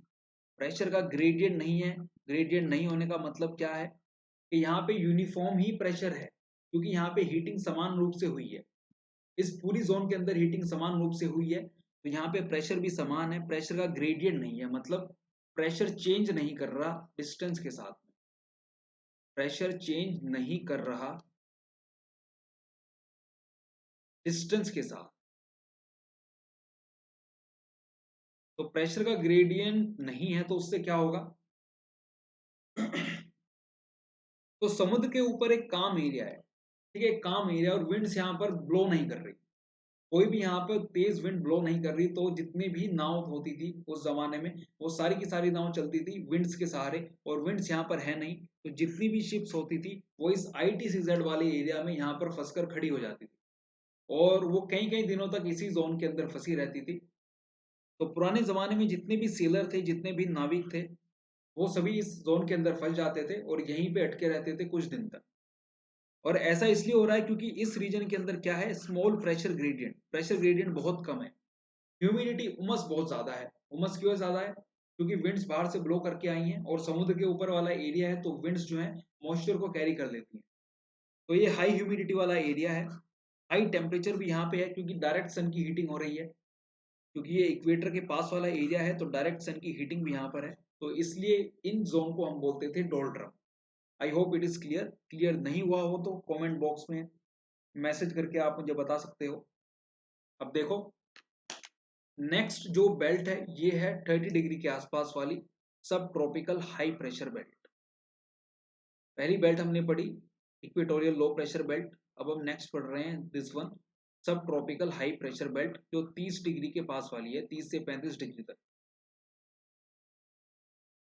प्रेशर का ग्रेडियंट नहीं है। ग्रेडियंट नहीं होने का मतलब क्या है कि यहाँ पे यूनिफॉर्म ही प्रेशर है, क्योंकि यहाँ पे हीटिंग समान रूप से हुई है, इस पूरी जोन के अंदर हीटिंग समान रूप से हुई है, तो यहाँ पे प्रेशर भी समान है, प्रेशर का ग्रेडियंट नहीं है, मतलब प्रेशर चेंज नहीं कर रहा डिस्टेंस के साथ में, प्रेशर चेंज नहीं कर रहा डिस्टेंस के साथ। तो प्रेशर का ग्रेडियंट नहीं है तो उससे क्या होगा? तो समुद्र के ऊपर एक काम एरिया है, ठीक है, काम एरिया, और विंड्स यहाँ पर ब्लो नहीं कर रही, कोई भी यहाँ पर तेज विंड ब्लो नहीं कर रही। तो जितनी भी नाव होती थी उस जमाने में, वो सारी की सारी नाव चलती थी विंड्स के सहारे, और विंड्स यहाँ पर है नहीं, तो जितनी भी शिप्स होती थी वो इस ITCZ वाले एरिया में यहाँ पर फंसकर खड़ी हो जाती थी, और वो कई कई दिनों तक इसी जोन के अंदर फंसी रहती थी। तो पुराने जमाने में जितने भी सेलर थे, जितने भी नाविक थे, वो सभी इस जोन के अंदर फंस जाते थे और यहीं पे अटके रहते थे कुछ दिन तक। और ऐसा इसलिए हो रहा है क्योंकि इस रीजन के अंदर क्या है, स्मॉल प्रेशर ग्रेडियंट बहुत कम है, ह्यूमिडिटी, उमस बहुत ज्यादा है। उमस क्यों ज्यादा है? क्योंकि विंड्स बाहर से ब्लो करके आई हैं और समुद्र के ऊपर वाला एरिया है, तो विंड्स जो है मॉइस्चर को कैरी कर लेती हैं। तो ये हाई ह्यूमिडिटी वाला एरिया है। हाई टेम्परेचर भी यहाँ पे है क्योंकि डायरेक्ट सन की हीटिंग हो रही है, क्योंकि ये इक्वेटर के पास वाला एरिया है, तो डायरेक्ट सन की हीटिंग भी यहाँ पर है। तो इसलिए इन जोन को हम बोलते थे doldrum. I hope it is clear. Clear नहीं हुआ हो तो कमेंट बॉक्स में मैसेज करके आप मुझे बता सकते हो। अब देखो, नेक्स्ट जो बेल्ट है ये है 30 डिग्री के आसपास वाली सब ट्रॉपिकल हाई प्रेशर बेल्ट। पहली बेल्ट हमने पढ़ी इक्वेटोरियल लो प्रेशर बेल्ट, अब हम नेक्स्ट पढ़ रहे हैं दिस वन, सब ट्रॉपिकल हाई प्रेशर बेल्ट, जो 30 डिग्री के पास वाली है, 30 से 35 डिग्री तक।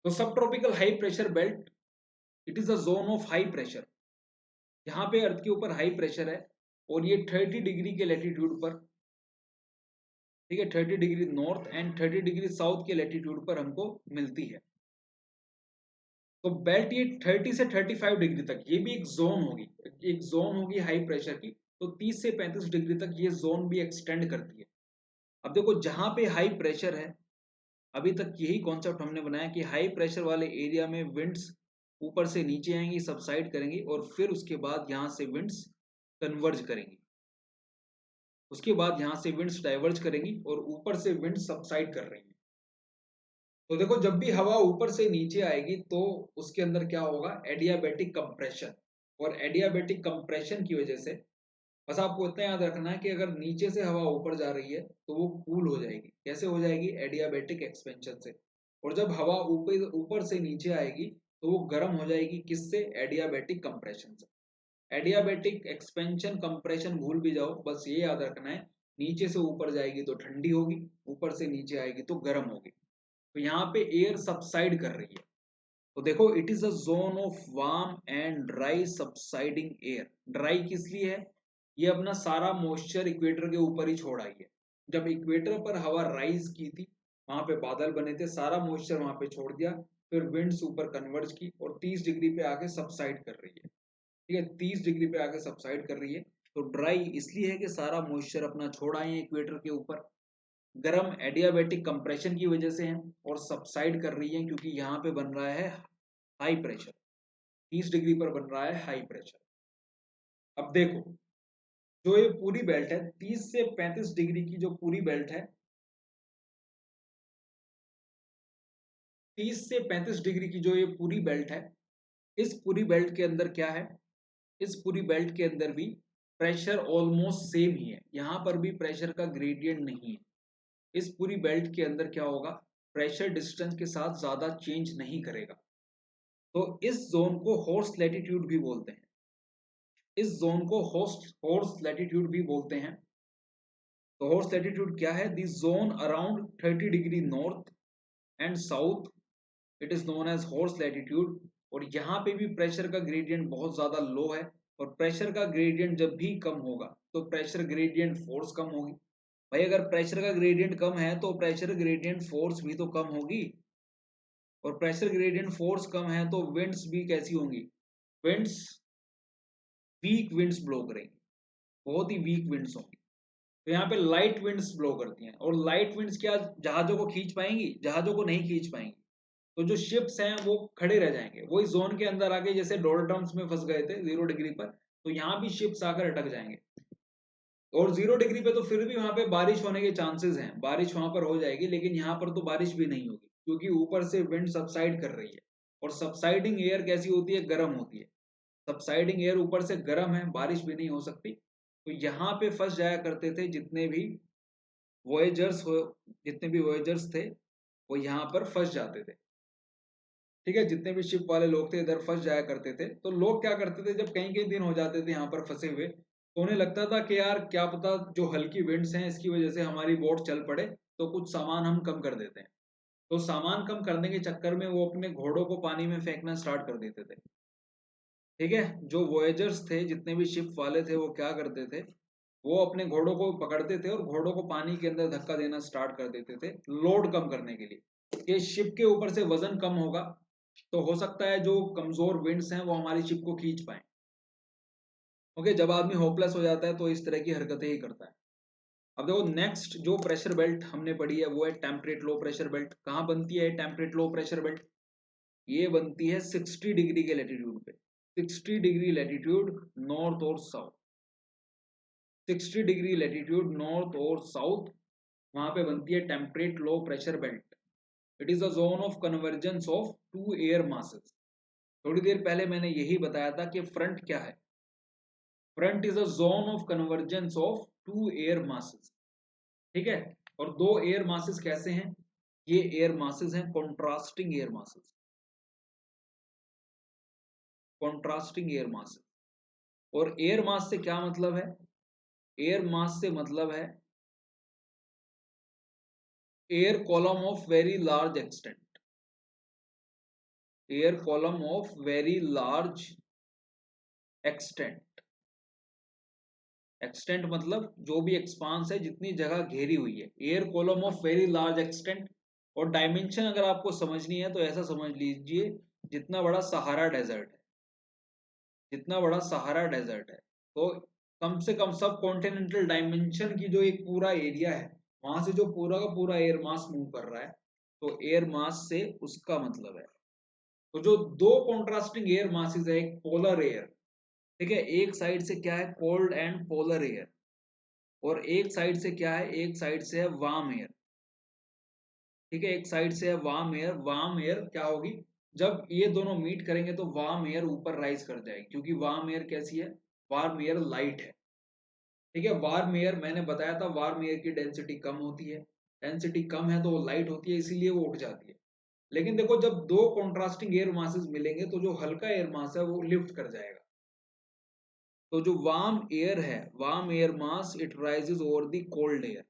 तो सब tropical high pressure belt, it is a zone of high pressure. यहाँ पे अर्थ के ऊपर हाई प्रेशर है, और ये 30 डिग्री के लेटीट्यूड पर, ठीक है, 30 degree north and 30 degree south के लेटीट्यूड पर हमको मिलती है। तो बेल्ट ये 30 से 35 डिग्री तक, ये भी एक जोन होगी, एक जोन होगी हाई प्रेशर की। तो 30 से 35 डिग्री तक ये जोन भी एक्सटेंड करती है। अब देखो, जहां पे हाई प्रेशर है, अभी तक यही कॉन्सेप्ट हमने बनाया कि हाई प्रेशर वाले एरिया में विंड्स ऊपर से नीचे आएंगी, सबसाइड करेंगी, और फिर उसके बाद यहाँ से विंड्स कन्वर्ज करेंगी, उसके बाद यहाँ से विंड्स डाइवर्ज करेंगी, और ऊपर से विंड्स सबसाइड कर रही है। तो देखो, जब भी हवा ऊपर से नीचे आएगी तो उसके अंदर क्या होगा, एडियाबैटिक कंप्रेशन, और एडियाबैटिक कंप्रेशन की वजह से, बस आपको इतना याद रखना है कि अगर नीचे से हवा ऊपर जा रही है तो वो कूल हो जाएगी। कैसे हो जाएगी? एडियाबैटिक एक्सपेंशन से। और जब हवा ऊपर ऊपर से नीचे आएगी तो वो गर्म हो जाएगी, किससे? एडियाबैटिक कंप्रेशन से। एडियाबैटिक एक्सपेंशन कंप्रेशन भूल भी जाओ, बस ये याद रखना है, नीचे से ऊपर जाएगी तो ठंडी होगी, ऊपर से नीचे आएगी तो गर्म होगी। तो यहाँ पे एयर सबसाइड कर रही है। तो देखो, it is a zone of warm and dry subsiding air. Dry किस लिए है? ये अपना सारा मॉइस्चर इक्वेटर के ऊपर ही छोड़ आई है। जब इक्वेटर पर हवा राइज की थी, वहां पे बादल बने थे, सारा मॉइस्चर वहां पे छोड़ दिया, फिर विंड्स ऊपर कन्वर्ज की और 30 डिग्री पे आके सबसाइड कर रही है। ठीक है, 30 डिग्री पे आके सबसाइड कर रही है। तो ड्राई इसलिए है कि सारा मॉइस्चर अपना छोड़ आए हैं इक्वेटर के ऊपर। गर्म एडियाबैटिक कंप्रेशन की वजह से है, और सबसाइड कर रही है क्योंकि यहाँ पे बन रहा है हाई प्रेशर, 30 डिग्री पर बन रहा है हाई प्रेशर। अब देखो, जो ये पूरी बेल्ट है 30 से 35 डिग्री की, जो पूरी बेल्ट है 30 से 35 डिग्री की, जो ये पूरी बेल्ट है, इस पूरी बेल्ट के अंदर क्या है? इस पूरी बेल्ट के अंदर भी प्रेशर ऑलमोस्ट सेम ही है, यहाँ पर भी प्रेशर का ग्रेडियंट नहीं है। इस पूरी बेल्ट के अंदर क्या होगा, प्रेशर डिस्टेंस के साथ ज्यादा चेंज नहीं करेगा। तो इस जोन को हॉर्स लैटिट्यूड भी बोलते हैं, इस जोन को हॉर्स लैटिट्यूड भी बोलते हैं। तो हॉर्स लैटिट्यूड क्या है? The zone around 30 degree north and south, it is known as horse latitude. और यहाँ पे भी प्रेशर का ग्रेडियंट बहुत ज्यादा लो है, और प्रेशर का ग्रेडियंट जब भी कम होगा तो प्रेशर ग्रेडियंट फोर्स कम होगी। भाई, अगर प्रेशर का ग्रेडियंट कम है तो प्रेशर ग्रेडियंट फोर्स भी तो कम होगी, और प्रेशर ग्रेडियंट फोर्स कम है तो विंड्स भी कैसी होंगी? विंड्स वीक विंड्स ब्लो करेंगी, बहुत ही वीक विंड्स होंगी। तो यहाँ पे लाइट विंड्स ब्लो करती हैं, और लाइट विंड्स क्या जहाजों को खींच पाएंगी? जहाजों को नहीं खींच पाएंगी। तो जो शिप्स हैं वो खड़े रह जाएंगे, वही जोन के अंदर आके, जैसे डोल्ड्रम्स में फंस गए थे 0 डिग्री पर, तो यहाँ भी शिप्स आकर अटक जाएंगे। और 0 डिग्री पे तो फिर भी वहां पे बारिश होने के चांसेस हैं, बारिश वहां पर हो जाएगी, लेकिन यहाँ पर तो बारिश भी नहीं होगी क्योंकि ऊपर से विंड सबसाइड कर रही है। और सबसाइडिंग एयर कैसी होती है? गर्म होती है। सबसाइडिंग एयर ऊपर से गर्म है, बारिश भी नहीं हो सकती। तो यहाँ पे फंस जाया करते थे जितने भी वॉयेजर्स जितने भी वॉयेजर्स थे वो यहाँ पर फंस जाते थे। ठीक है, जितने भी शिप वाले लोग थे इधर फंस जाया करते थे। तो लोग क्या करते थे, जब कई कई दिन हो जाते थे यहाँ पर फंसे हुए, तो उन्हें लगता था कि यार क्या पता जो हल्की विंड्स हैं इसकी वजह से हमारी बोट चल पड़े, तो कुछ सामान हम कम कर देते हैं। तो सामान कम करने के चक्कर में वो अपने घोड़ों को पानी में फेंकना स्टार्ट कर देते थे। ठीक है, जो वॉयेजर्स थे, जितने भी शिप वाले थे, वो क्या करते थे, वो अपने घोड़ों को पकड़ते थे और घोड़ों को पानी के अंदर धक्का देना स्टार्ट कर देते थे लोड कम करने के लिए, कि शिप के ऊपर से वजन कम होगा तो हो सकता है जो कमजोर विंड्स हैं वो हमारी शिप को खींच पाए। ओके, जब आदमी होपलेस हो जाता है तो इस तरह की हरकतें ही करता है। अब देखो नेक्स्ट जो प्रेशर बेल्ट हमने पढ़ी है वो है टेम्परेट लो प्रेशर बेल्ट। कहाँ बनती है टेम्परेट लो प्रेशर बेल्ट? ये बनती है 60 डिग्री के लैटिट्यूड पे। 60 डिग्री लैटिट्यूड नॉर्थ और साउथ, 60 डिग्री लैटिट्यूड नॉर्थ और साउथ, वहां पे बनती है temperate low pressure belt. It is a zone of convergence of two air masses. थोड़ी देर पहले मैंने यही बताया था कि फ्रंट क्या है। Front is a zone of convergence of two air masses. ठीक है, और दो एयर मासेस कैसे हैं? ये एयर मासेस हैं contrasting air masses, contrasting air masses. और एयर मास से क्या मतलब है? एयर मास से मतलब है air column of very large extent, air column of very large extent. Extent मतलब जो भी एक्सपांस है, जितनी जगह घेरी हुई है, air column of very large extent. और डायमेंशन अगर आपको समझनी है तो ऐसा समझ लीजिए, जितना बड़ा सहारा डेजर्ट है, जितना बड़ा सहारा डेजर्ट है, तो कम से कम सब कॉन्टिनेंटल डायमेंशन की जो एक पूरा एरिया है, वहां से जो पूरा का पूरा एयर मास मूव कर रहा है, तो एयर मास से उसका मतलब है। तो जो दो कॉन्ट्रास्टिंग एयर मासेस है, एक पोलर एयर, ठीक है, एक साइड से क्या है कोल्ड एंड पोलर एयर, और एक साइड से क्या है, एक साइड से है वार्म एयर। ठीक है, एक साइड से है वार्म एयर। वार्म एयर क्या होगी, जब ये दोनों मीट करेंगे तो वार्म एयर ऊपर राइज कर जाएगी, क्योंकि वार्म एयर कैसी है, वार्म एयर लाइट है। ठीक है, वार्म एयर मैंने बताया था वार्म एयर की डेंसिटी कम होती है, डेंसिटी कम है तो वो लाइट होती है, इसीलिए वो उठ जाती है। लेकिन देखो जब दो कॉन्ट्रास्टिंग एयर मासेस मिलेंगे तो जो हल्का एयर मास है वो लिफ्ट कर जाएगा। तो जो वार्म एयर है, warm air mass it rises over the cold air.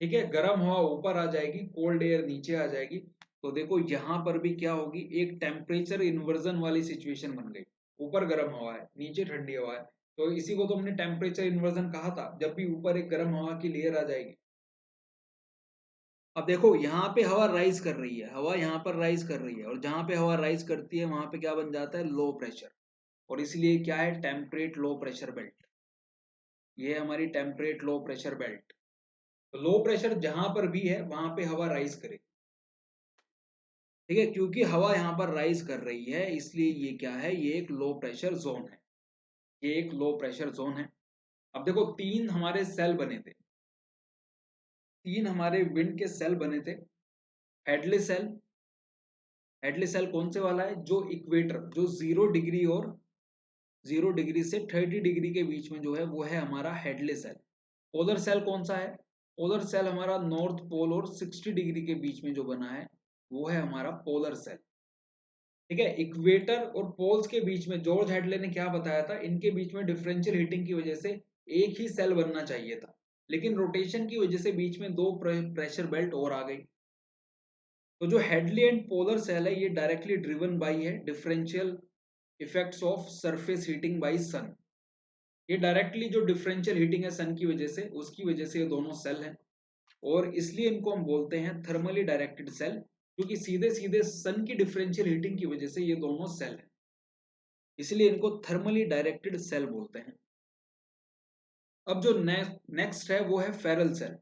ठीक है, गर्म हवा ऊपर आ जाएगी, कोल्ड एयर नीचे आ जाएगी। तो देखो यहाँ पर भी क्या होगी, एक टेम्परेचर इन्वर्जन वाली सिचुएशन बन गई। ऊपर गर्म हवा है, नीचे ठंडी हवा है, तो इसी को तो हमने टेम्परेचर इन्वर्जन कहा था, जब भी ऊपर एक गर्म हवा की लेयर आ जाएगी। अब देखो यहाँ पे हवा राइज कर रही है, हवा यहाँ पर राइज कर रही है, और जहां पे हवा राइज करती है वहां पे क्या बन जाता है, लो प्रेशर। और इसलिए क्या है, टेम्परेट लो प्रेशर बेल्ट। ये है हमारी टेम्परेट लो प्रेशर बेल्ट। तो लो प्रेशर जहां पर भी है वहां पे हवा राइज करे। ठीक है, क्योंकि हवा यहाँ पर राइज कर रही है इसलिए ये क्या है, ये एक लो प्रेशर जोन है, ये एक लो प्रेशर जोन है। अब देखो तीन हमारे सेल बने थे, तीन हमारे विंड के सेल बने थे। हेडली सेल, हेडली सेल कौन से वाला है, जो इक्वेटर, जो 0 डिग्री और 0 डिग्री से 30 डिग्री के बीच में जो है वो है हमारा हेडली सेल। पोलर सेल कौन सा है, पोलर सेल हमारा नॉर्थ पोल और 60 डिग्री के बीच में जो बना है वो है हमारा पोलर सेल। ठीक है, इक्वेटर और पोल्स के बीच में जॉर्ज हेडले ने क्या बताया था, इनके बीच में डिफरेंशियल हीटिंग की वजह से एक ही सेल बनना चाहिए था, लेकिन रोटेशन की वजह से बीच में दो प्रेशर बेल्ट और आ गई। तो जो हेडली एंड पोलर सेल है ये डायरेक्टली ड्रिवन बाई है differential effects of surface heating by sun. ये डायरेक्टली जो डिफरेंशियल हीटिंग है सन की वजह से, उसकी वजह से ये दोनों सेल हैं, और इसलिए इनको हम बोलते हैं थर्मली डायरेक्टेड सेल, क्योंकि सीधे सीधे सन की डिफरेंशियल हीटिंग की वजह से ये दोनों सेल हैं, इसलिए इनको थर्मली डायरेक्टेड सेल बोलते हैं। अब जो नेक्स्ट है वो है फेरल सेल।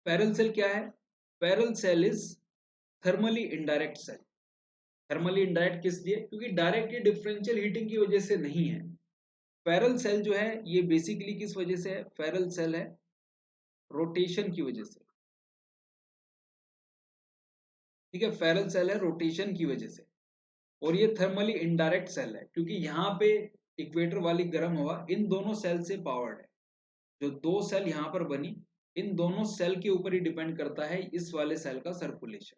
फेरल सेल क्या है, Ferrel cell is thermally indirect cell. Thermally indirect किस लिए, क्योंकि डायरेक्ट ये डिफरेंशियल हीटिंग की वजह से नहीं है। फेरल सेल जो है ये बेसिकली किस वजह से है, फेरल सेल है रोटेशन की वजह से। ठीक है, फेरल सेल है रोटेशन की वजह से, और ये थर्मली इनडायरेक्ट सेल है क्योंकि यहाँ पे इक्वेटर वाली गर्म हवा इन दोनों सेल से पावर्ड है। जो दो सेल यहाँ पर बनी, इन दोनों सेल के ऊपर ही डिपेंड करता है इस वाले सेल का सर्कुलेशन।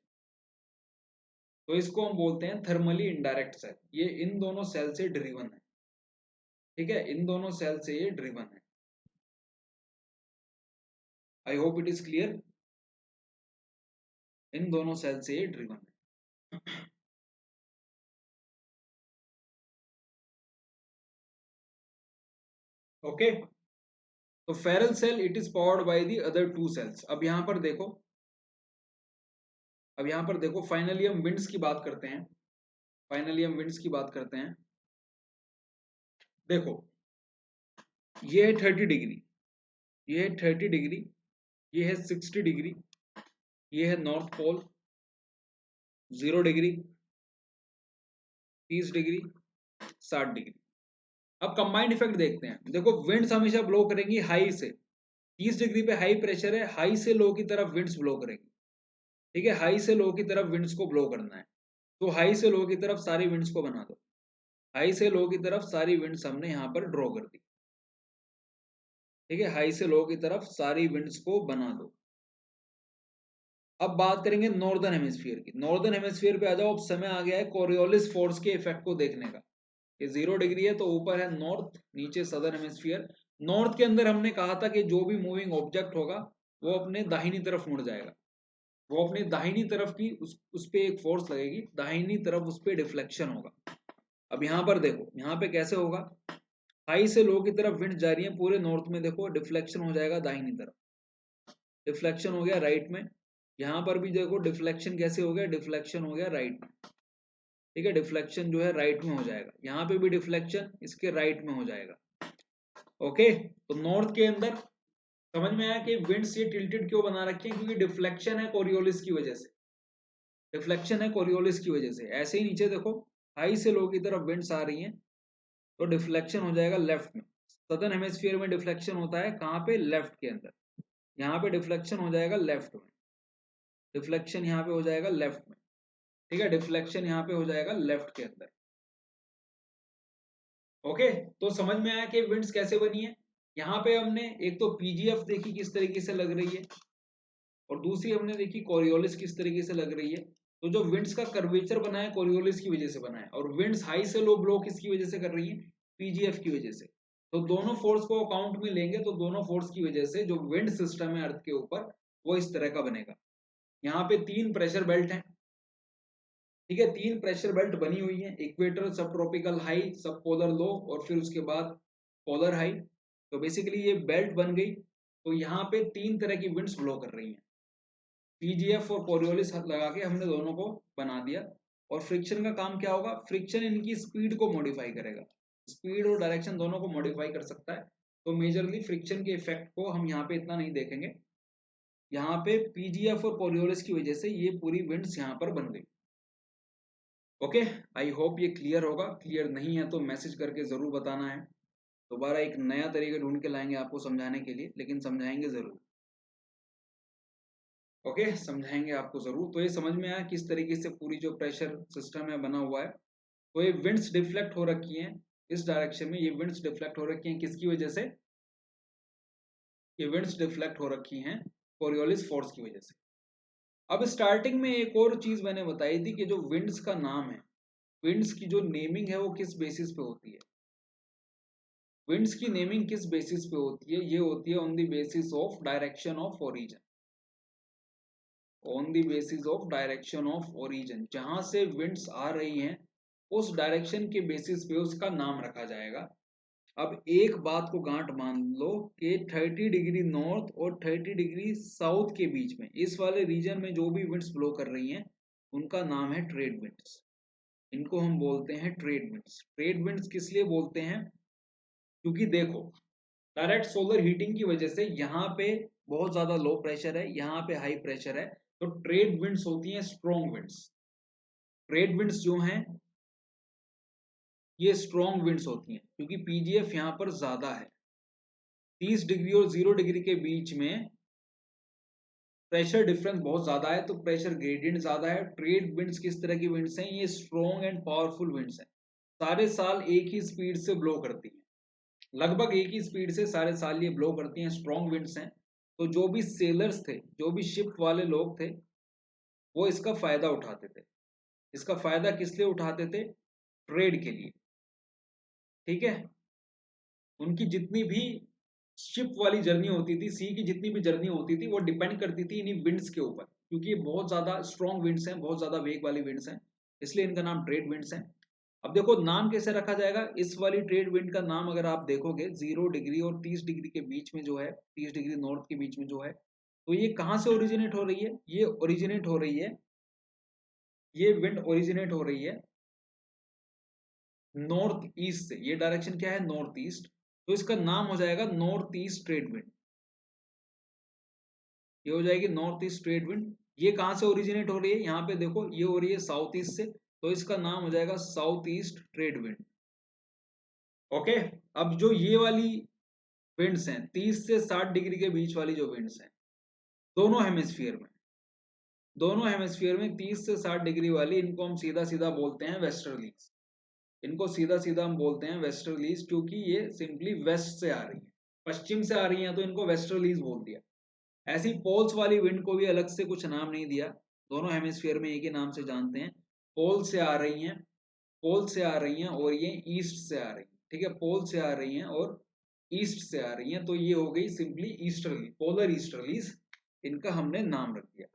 तो इसको हम बोलते हैं थर्मली इनडायरेक्ट सेल। ये इन दोनों सेल से ड्रिवन है, ठीक है, इन दोनों सेल से ये ड्रिवन है। I hope it is clear. इन दोनों सेल से ये ड्रिवन है। ओके, तो Ferrel cell it is powered by the other two cells. अब यहां पर देखो, अब यहां पर देखो, फाइनली हम विंड्स की बात करते हैं। फाइनली हम विंड्स की बात करते हैं। देखो, ये है 30 डिग्री, ये है 30 डिग्री, ये है 60 डिग्री, ये है north pole, 0 degree, 30 degree, 60 degree. अब कंबाइंड इफेक्ट देखते हैं। देखो, विंड्स हमेशा ब्लो करेंगी हाई से। 30 डिग्री पे हाई प्रेशर है, हाई से लो की तरफ विंड्स ब्लो करेंगी, ठीक है, हाई से लो की तरफ विंड्स को ब्लो करना है। तो हाई से लो की तरफ सारी विंड्स को बना दो। हाई से लो की तरफ सारी विंड्स हमने यहाँ पर ड्रॉ कर दी, ठीक है, हाई से लो की तरफ सारी विंड्स को बना दो। अब बात करेंगे नॉर्दर्न हेमिस्फीयर की। नॉर्दर्न हेमिस्फीयर पे आ जाओ। अब समय आ गया है कोरियोलिस फोर्स के इफेक्ट को देखने का। ये 0 डिग्री है, तो ऊपर है नॉर्थ, नीचे सदर्न हेमिस्फीयर। नॉर्थ के अंदर हमने कहा था कि जो भी मूविंग ऑब्जेक्ट होगा वो अपने दाहिनी तरफ मुड़ जाएगा। वो अपनी दाहिनी तरफ की उस पे एक फोर्स लगेगी, दाहिनी तरफ उस पे डिफ्लेक्शन होगा। अब यहाँ पर देखो, यहाँ पे कैसे होगा, हाई से लो की तरफ विंड जा रही है पूरे नॉर्थ में, देखो डिफ्लेक्शन हो जाएगा दाहिनी तरफ, डिफ्लेक्शन हो गया राइट में। यहाँ पर भी देखो डिफ्लेक्शन कैसे हो गया, डिफ्लेक्शन हो गया राइट में, ठीक है, डिफ्लेक्शन जो है राइट में हो जाएगा। यहाँ पे भी डिफ्लेक्शन इसके राइट में हो जाएगा। ओके, तो नॉर्थ के अंदर समझ में आया कि विंड्स ये टिल्टेड क्यों बना रखे हैं, क्योंकि डिफ्लेक्शन है कोरियोलिस की वजह से। डिफ्लेक्शन है कोरियोलिस की वजह से। ऐसे ही नीचे देखो, हाई से लो की तरफ विंड्स आ रही हैं, तो डिफ्लेक्शन हो जाएगा लेफ्ट में। सदर्न हेमिस्फीयर में डिफ्लेक्शन होता है कहाँ पे, लेफ्ट के अंदर। यहाँ पे डिफ्लेक्शन हो जाएगा लेफ्ट में, डिफ्लेक्शन यहाँ पे हो जाएगा लेफ्ट में, ठीक है, डिफ्लेक्शन यहाँ पे हो जाएगा लेफ्ट के अंदर। ओके, तो समझ में आया कि विंड्स कैसे बनी है। यहाँ पे हमने एक तो पीजीएफ देखी किस तरीके से लग रही है, और दूसरी हमने देखी कोरियोलिस किस तरीके से लग रही है। तो जो विंड्स का कर्वेचर बना है कोरियोलिस की वजह से बना है, और विंड्स हाई से लो ब्लो किसकी वजह से कर रही है, पीजीएफ की वजह से। तो दोनों फोर्स को अकाउंट में लेंगे तो दोनों फोर्स की वजह से जो विंड सिस्टम है अर्थ के ऊपर वो इस तरह का बनेगा। यहाँ पे 3 प्रेशर बेल्ट हैं, ठीक है, 3 प्रेशर बेल्ट बनी हुई है, इक्वेटर, सब ट्रॉपिकल हाई, सब पोलर लो, और फिर उसके बाद पोलर हाई। तो बेसिकली ये बेल्ट बन गई। तो यहाँ पे 3 तरह की विंड्स ब्लो कर रही हैं। पीजीएफ और कोरियोलिस लगा के हमने दोनों को बना दिया। और फ्रिक्शन का काम क्या होगा, फ्रिक्शन इनकी स्पीड को मॉडिफाई करेगा, स्पीड और डायरेक्शन दोनों को मॉडिफाई कर सकता है। तो मेजरली फ्रिक्शन के इफेक्ट को हम यहाँ पे इतना नहीं देखेंगे। यहाँ पे पीजीएफ और कोरियोलिस की वजह से ये पूरी विंड्स यहाँ पर बन गई। ओके, आई होप ये क्लियर होगा। क्लियर नहीं है तो मैसेज करके जरूर बताना है। दोबारा एक नया तरीका ढूंढ के लाएंगे आपको समझाने के लिए, लेकिन समझाएंगे जरूर। ओके, समझाएंगे आपको जरूर। तो ये समझ में आया किस तरीके से पूरी जो प्रेशर सिस्टम है बना हुआ है। तो ये विंड्स डिफ्लेक्ट हो रखी हैं इस डायरेक्शन में, ये विंड्स डिफ्लेक्ट हो रखी हैं किसकी वजह से, ये विंड्स डिफ्लेक्ट हो रखी हैं कोरियोलिस फोर्स की वजह से। अब स्टार्टिंग में एक और चीज मैंने बताई थी कि जो विंड्स का नाम है, विंड्स की जो नेमिंग है वो किस बेसिस पे होती है। विंड्स की नेमिंग किस बेसिस पे होती है, ये होती है on the basis of direction of origin. On the basis of direction of origin, जहां से विंड्स आ रही हैं उस डायरेक्शन के बेसिस पे उसका नाम रखा जाएगा। अब एक बात को गांठ मान लो कि 30 डिग्री नॉर्थ और 30 डिग्री साउथ के बीच में इस वाले रीजन में जो भी विंड्स ब्लो कर रही हैं उनका नाम है ट्रेड विंड्स। इनको हम बोलते हैं ट्रेड विंड्स। ट्रेड विंड्स किस लिए बोलते हैं, क्योंकि देखो डायरेक्ट सोलर हीटिंग की वजह से यहाँ पे बहुत ज्यादा लो प्रेशर है, यहाँ पे हाई प्रेशर है। तो ट्रेड विंड्स होती हैं स्ट्रॉन्ग विंड्स। ट्रेड विंड्स जो हैं ये स्ट्रॉन्ग विंड्स होती हैं, क्योंकि पीजीएफ यहाँ पर ज्यादा है। 30 डिग्री और 0 डिग्री के बीच में प्रेशर डिफरेंस बहुत ज्यादा है, तो प्रेशर ग्रेडियंट ज्यादा है। ट्रेड विंड्स किस तरह की विंड्स हैं, ये स्ट्रॉन्ग एंड पावरफुल विंड्स हैं, सारे साल एक ही स्पीड से ब्लो करती हैं। लगभग एक ही स्पीड से सारे साल ये ब्लो करती हैं, स्ट्रॉन्ग विंड्स हैं। तो जो भी सेलर्स थे, जो भी शिप वाले लोग थे, वो इसका फायदा उठाते थे। इसका फायदा किस लिए उठाते थे? ट्रेड के लिए। ठीक है, उनकी जितनी भी शिप वाली जर्नी होती थी, सी की जितनी भी जर्नी होती थी, वो डिपेंड करती थी इन्हीं विंड्स के ऊपर, क्योंकि ये बहुत ज्यादा स्ट्रॉन्ग विंड्स हैं, बहुत ज्यादा वेग वाली विंड्स हैं, इसलिए इनका नाम ट्रेड विंड्स है। अब देखो नाम कैसे रखा जाएगा। इस वाली ट्रेड विंड का नाम अगर आप देखोगे 0 डिग्री और 30 डिग्री के बीच में जो है, 30 डिग्री नॉर्थ के बीच में जो है, तो ये कहाँ से ओरिजिनेट हो रही है? ये ओरिजिनेट हो रही है, ये विंड ओरिजिनेट हो रही है नॉर्थ ईस्ट से। ये डायरेक्शन क्या है? North east. तो इसका नाम हो जाएगा नॉर्थ ईस्ट ट्रेड विंड। ये हो जाएगी नॉर्थ ईस्ट ट्रेड विंड। ये कहां से ओरिजिनेट हो रही है? यहाँ पे देखो, ये हो रही है साउथ ईस्ट से, तो इसका नाम हो जाएगा south east trade wind. Okay. अब जो ये वाली विंड्स हैं, 30 से 60 डिग्री के बीच वाली जो विंड्स हैं, दोनों हेमिस्फीयर में, दोनों हेमिस्फीयर में 30 से 60 डिग्री वाली, इनको हम सीधा सीधा बोलते हैं वेस्टर्लीज। इनको सीधा सीधा हम बोलते हैं वेस्टर्लीज, क्योंकि ये सिंपली वेस्ट से आ रही है, पश्चिम से आ रही है, तो इनको वेस्टर्लीज बोल दिया। ऐसी पोल्स वाली विंड को भी अलग से कुछ नाम नहीं दिया, दोनों हेमिस्फीयर में एक ही नाम से जानते हैं। पोल से आ रही हैं, पोल से आ रही हैं और ये ईस्ट से आ रही हैं। ठीक है, पोल से आ रही हैं और ईस्ट से आ रही हैं, तो ये हो गई सिंपली ईस्टर्ली, पोलर ईस्टर्लीज, इनका हमने नाम रख दिया।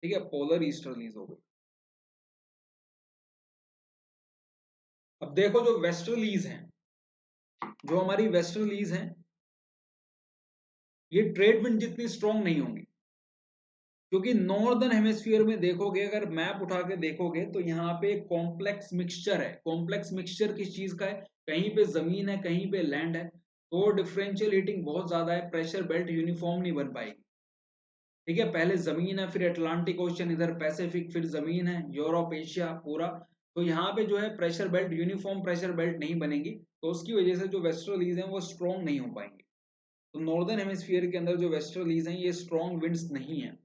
ठीक है, पोलर ईस्टर्लीज हो गई। अब देखो जो वेस्टर्लीज हैं, जो हमारी वेस्टर्लीज हैं, ये ट्रेड विंड जितनी स्ट्रॉन्ग नहीं होंगी, क्योंकि नॉर्दर्न हेमिस्फीयर में देखोगे, अगर मैप उठा के देखोगे, तो यहाँ पे कॉम्प्लेक्स मिक्सचर है। कॉम्प्लेक्स मिक्सचर किस चीज का है? कहीं पे जमीन है, कहीं पे लैंड है, तो डिफरेंशियल हीटिंग बहुत ज्यादा है, प्रेशर बेल्ट यूनिफॉर्म नहीं बन पाएगी। ठीक है, पहले जमीन है, फिर अटलांटिक ओशन, इधर पैसिफिक, फिर जमीन है, यूरोप, एशिया पूरा। तो यहाँ पे जो है pressure belt, uniform pressure belt नहीं बनेगी, तो उसकी वजह से जो वेस्टर्लीज हैं वो स्ट्रॉन्ग नहीं हो पाएंगे। तो नॉर्दर्न हेमिस्फीयर के अंदर जो वेस्टर्लीज हैं, ये स्ट्रॉन्ग विंड्स नहीं है।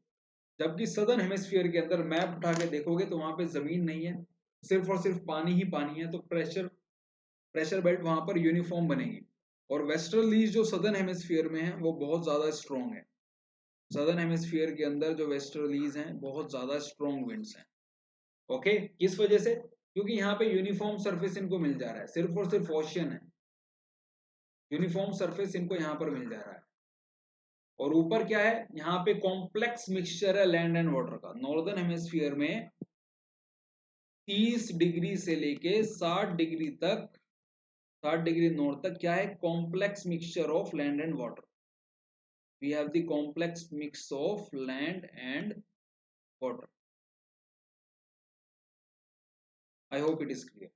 जबकि सदर्न हेमिस्फीयर के अंदर मैप उठा के देखोगे, तो वहां पे जमीन नहीं है, सिर्फ और सिर्फ पानी ही पानी है, तो प्रेशर प्रेशर बेल्ट वहां पर यूनिफॉर्म बनेगी। और वेस्टर्लीज जो सदर्न हेमिस्फीयर में है, वो बहुत ज्यादा स्ट्रॉन्ग है। सदर्न हेमिस्फीयर के अंदर जो वेस्टर्लीज हैं, बहुत ज्यादा स्ट्रॉन्ग विंड्स हैं। ओके, किस वजह से? क्योंकि यहाँ पे यूनिफॉर्म सरफेस इनको मिल जा रहा है, सिर्फ और सिर्फ ओशियन है, यूनिफॉर्म सरफेस इनको यहाँ पर मिल जा रहा है। और ऊपर क्या है? यहाँ पे कॉम्प्लेक्स मिक्सचर है लैंड एंड वाटर का। नॉर्दर्न हेमिस्फीयर में 30 डिग्री से लेके 60 डिग्री तक, 60 डिग्री नॉर्थ तक क्या है? Complex mixture of land and water. We have the complex mix of land and water. I hope it is clear.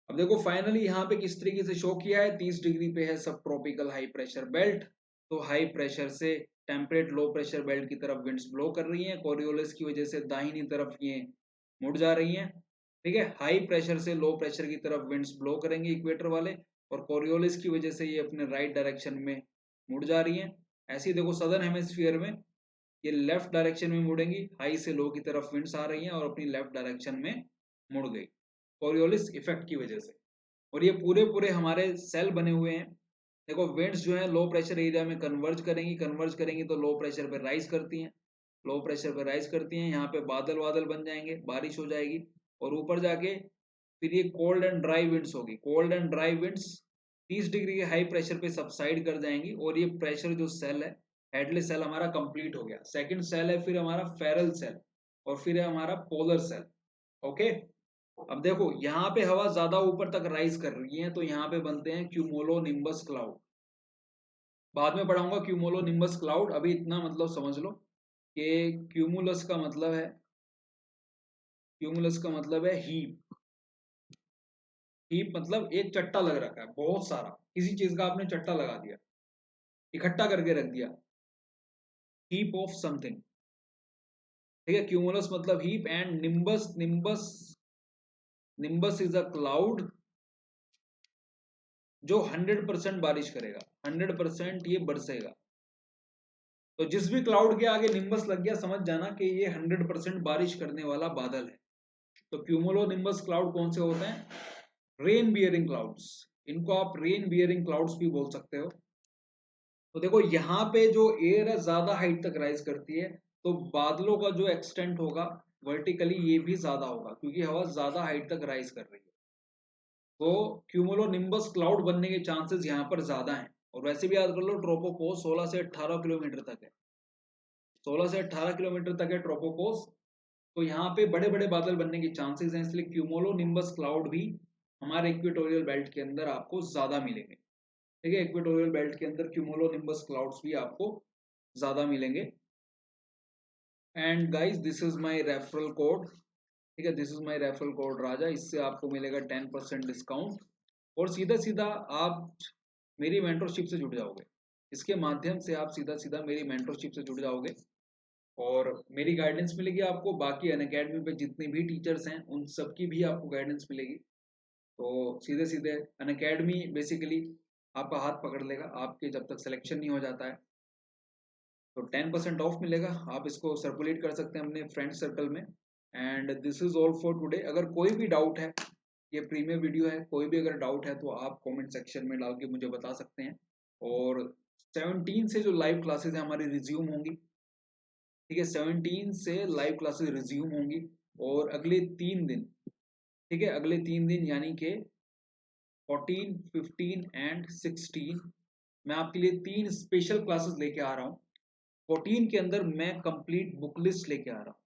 अब देखो फाइनली यहाँ पे किस तरीके से शो किया है। 30 डिग्री पे है सब ट्रॉपिकल हाई प्रेशर बेल्ट, तो हाई प्रेशर से टेम्परेट लो प्रेशर बेल्ट की तरफ विंड्स ब्लो कर रही हैं, कोरियोलिस की वजह से दाहिनी तरफ ये मुड़ जा रही हैं। ठीक है, हाई प्रेशर से लो प्रेशर की तरफ विंड्स ब्लो करेंगे इक्वेटर वाले, और कोरियोलिस की वजह से ये अपने राइट डायरेक्शन में मुड़ जा रही हैं। ऐसे ही देखो सदर्न हेमिस्फीयर में ये लेफ्ट डायरेक्शन में मुड़ेंगी, हाई से लो की तरफ विंड्स आ रही हैं और अपनी लेफ्ट डायरेक्शन में मुड़ गई कोरियोलिस इफेक्ट की वजह से। और ये पूरे पूरे हमारे सेल बने हुए हैं। देखो विंड्स जो है लो प्रेशर एरिया में कन्वर्ज करेंगी, कन्वर्ज करेंगी तो लो प्रेशर पे राइज करती हैं, लो प्रेशर पे राइज करती हैं, यहाँ पे बादल बादल बन जाएंगे, बारिश हो जाएगी, और ऊपर जाके फिर ये कोल्ड एंड ड्राई विंड्स होगी। Cold and dry winds 30 degree के हाई प्रेशर पे सबसाइड कर जाएंगी, और ये प्रेशर जो सेल है, हेडले सेल हमारा कंप्लीट हो गया। सेकंड सेल है फिर हमारा फेरल सेल, और फिर है हमारा पोलर सेल। ओके। अब देखो यहाँ पे हवा ज्यादा ऊपर तक राइज कर रही है, तो यहाँ पे बनते हैं क्यूमोलो निम्बस क्लाउड। बाद में पढ़ाऊंगा क्यूमोलो निम्बस क्लाउड, अभी इतना मतलब समझ लो कि क्यूमुलस का मतलब है, क्यूमुलस का मतलब है हीप। हीप मतलब एक चट्टा लग रखा है, बहुत सारा, किसी चीज का आपने चट्टा लगा दिया, इकट्ठा करके रख दिया, हीप ऑफ समथिंग। ठीक है, क्यूमुलस मतलब heap, and nimbus, nimbus, nimbus is a cloud जो 100% बारिश करेगा, 100% ये बरसेगा। तो जिस भी क्लाउड के आगे निम्बस लग गया, समझ जाना कि ये 100% बारिश करने वाला बादल है। तो क्यूमुलो निम्बस क्लाउड कौन से होते हैं? Rain bearing clouds. इनको आप रेन बियरिंग क्लाउड्स भी बोल सकते हो। तो देखो यहाँ पे जो एयर है ज्यादा हाइट तक राइज करती है, तो बादलों का जो एक्सटेंट होगा वर्टिकली ये भी ज्यादा होगा, क्योंकि हवा ज्यादा हाइट तक राइज कर रही है। तो क्यूमुलोनिम्बस क्लाउड बनने के चांसेस यहाँ पर ज्यादा हैं। और वैसे भी याद कर लो, ट्रोपोपॉज 16 से 18 किलोमीटर तक है, 16 से 18 किलोमीटर तक है ट्रोपोपॉज। तो यहाँ पे बड़े बड़े बादल बनने के चांसेस हैं, इसलिए क्यूमुलोनिम्बस क्लाउड भी हमारे इक्वेटोरियल बेल्ट के अंदर आपको ज्यादा मिलेंगे। ठीक है, इक्वेटोरियल बेल्ट के अंदर क्यूमुलोनिम्बस क्लाउड्स भी आपको ज्यादा मिलेंगे। And guys, this is my referral code. ठीक है, this is my referral code Raja, इससे आपको मिलेगा 10% डिस्काउंट। और सीधा सीधा आप मेरी मेंटरशिप से जुड़ जाओगे। इसके माध्यम से आप सीधा सीधा मेरी मेंटरशिप से जुड़ जाओगे और मेरी गाइडेंस मिलेगी आपको। बाकी अनअकैडमी पे जितने भी टीचर्स हैं उन सबकी भी आपको गाइडेंस मिलेगी। तो सीधे सीधे अनअकैडमी बेसिकली आपका हाथ पकड़ लेगा आपके जब तक सिलेक्शन नहीं हो जाता है। तो 10% ऑफ मिलेगा, आप इसको सर्कुलेट कर सकते हैं अपने फ्रेंड सर्कल में। And this is all for today. अगर कोई भी डाउट है, ये प्रीमियम वीडियो है, कोई भी अगर डाउट है तो आप कमेंट सेक्शन में डाल के मुझे बता सकते हैं। और 17 से जो लाइव क्लासेस है हमारी रिज्यूम होंगी। ठीक है, 17 से लाइव क्लासेस रिज्यूम होंगी। और अगले 3 दिन, ठीक है, अगले 3 दिन यानी कि 14, 15 एंड 16 मैं आपके लिए 3 स्पेशल क्लासेस लेके आ रहा हूँ। 14 के अंदर मैं कंप्लीट बुक लिस्ट लेके आ रहा हूँ।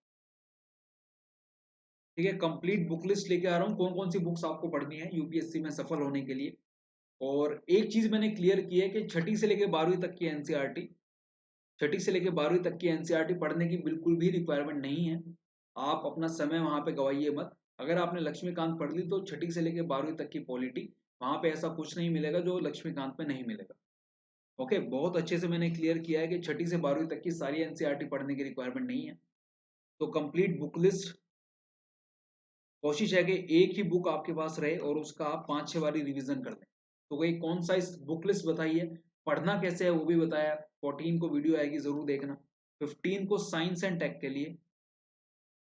ठीक है, कंप्लीट बुक लिस्ट लेके आ रहा हूँ, कौन कौन सी बुक्स आपको पढ़नी है यूपीएससी में सफल होने के लिए। और एक चीज मैंने क्लियर की है कि छठी से लेकर 12वीं तक की एनसीईआरटी, छठी से लेकर 12वीं तक की एनसीईआरटी पढ़ने की बिल्कुल भी रिक्वायरमेंट नहीं है। आप अपना समय वहां पे गवाइए मत। अगर आपने लक्ष्मीकांत पढ़ ली तो छठी से लेकर 12वीं तक की पॉलिटी, वहां पे ऐसा कुछ नहीं मिलेगा जो लक्ष्मीकांत में नहीं मिलेगा। ओके, बहुत अच्छे से मैंने क्लियर किया है कि छठी से 12वीं तक की सारी एनसीईआरटी पढ़ने की रिक्वायरमेंट नहीं है। तो कंप्लीट बुक लिस्ट, कोशिश है कि एक ही बुक आपके पास रहे और उसका आप 5-6 बारी रिवीजन कर दें। तो कोई कौन सा इस बुक लिस्ट बताइए, पढ़ना कैसे है वो भी बताया। 14 को वीडियो आएगी, जरूर देखना। 15 को साइंस एंड टेक के लिए,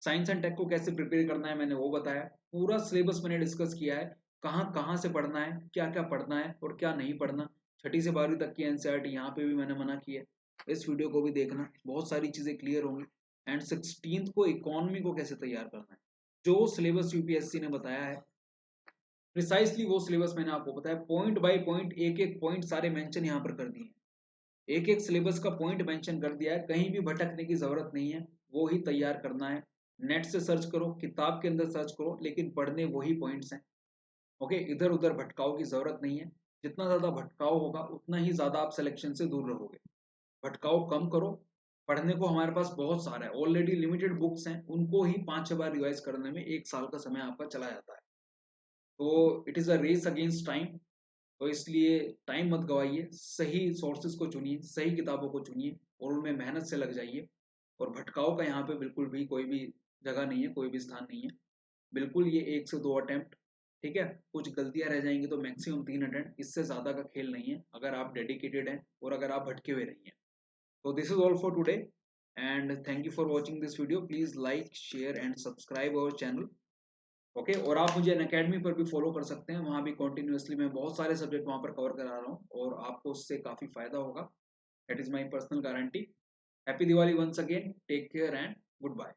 साइंस एंड टेक को कैसे प्रिपेयर करना है मैंने वो बताया। पूरा सिलेबस मैंने डिस्कस किया है, कहाँ कहाँ से पढ़ना है, क्या क्या पढ़ना है और क्या नहीं पढ़ना। छठी से 12वीं तक की एनसीईआरटी यहाँ पे भी मैंने मना की है। इस वीडियो को भी देखना, बहुत सारी चीजें क्लियर होंगी। एंड 16 को इकोनॉमी को कैसे तैयार करना है, जो सिलेबस यूपीएससी ने बताया है प्रिसाइसली वो सिलेबस मैंने आपको बताया। पॉइंट बाय पॉइंट, एक एक पॉइंट सारे मेंशन यहाँ पर कर दिए, एक एक सिलेबस का पॉइंट मेंशन कर दिया है, कहीं भी भटकने की जरूरत नहीं है, वो ही तैयार करना है। नेट से सर्च करो, किताब के अंदर सर्च करो, लेकिन पढ़ने वही पॉइंट्स हैं। ओके, इधर उधर भटकाव की जरूरत नहीं है। जितना ज्यादा भटकाव होगा उतना ही ज्यादा आप सिलेक्शन से दूर रहोगे। भटकाव कम करो। पढ़ने को हमारे पास बहुत सारा है, ऑलरेडी लिमिटेड बुक्स हैं, उनको ही 5-6 बार रिवाइज करने में 1 साल का समय आपका चला जाता है। तो it is a race against time. तो इसलिए टाइम मत गवाइए, सही सोर्सेज को चुनिए, सही किताबों को चुनिए और उनमें मेहनत से लग जाइए। और भटकाव का यहाँ पे बिल्कुल भी कोई भी जगह नहीं है, कोई भी स्थान नहीं है। बिल्कुल ये 1 से 2 अटेम्प्ट, ठीक है, कुछ गलतियां रह जाएंगी तो मैक्सिमम 3 अटेम्प्ट, इससे ज्यादा का खेल नहीं है अगर आप डेडिकेटेड हैं और अगर आप भटके हुए नहीं हैं। तो this is all for today and thank you for watching this video. Please like, share and subscribe our channel. Okay, और आप मुझे अनअकैडमी पर भी फॉलो कर सकते हैं, वहाँ भी कॉन्टिन्यूसली मैं बहुत सारे सब्जेक्ट वहाँ पर कवर करा रहा हूँ और आपको उससे काफ़ी फायदा होगा। That is my personal guarantee. Happy Diwali once again, take care and good bye.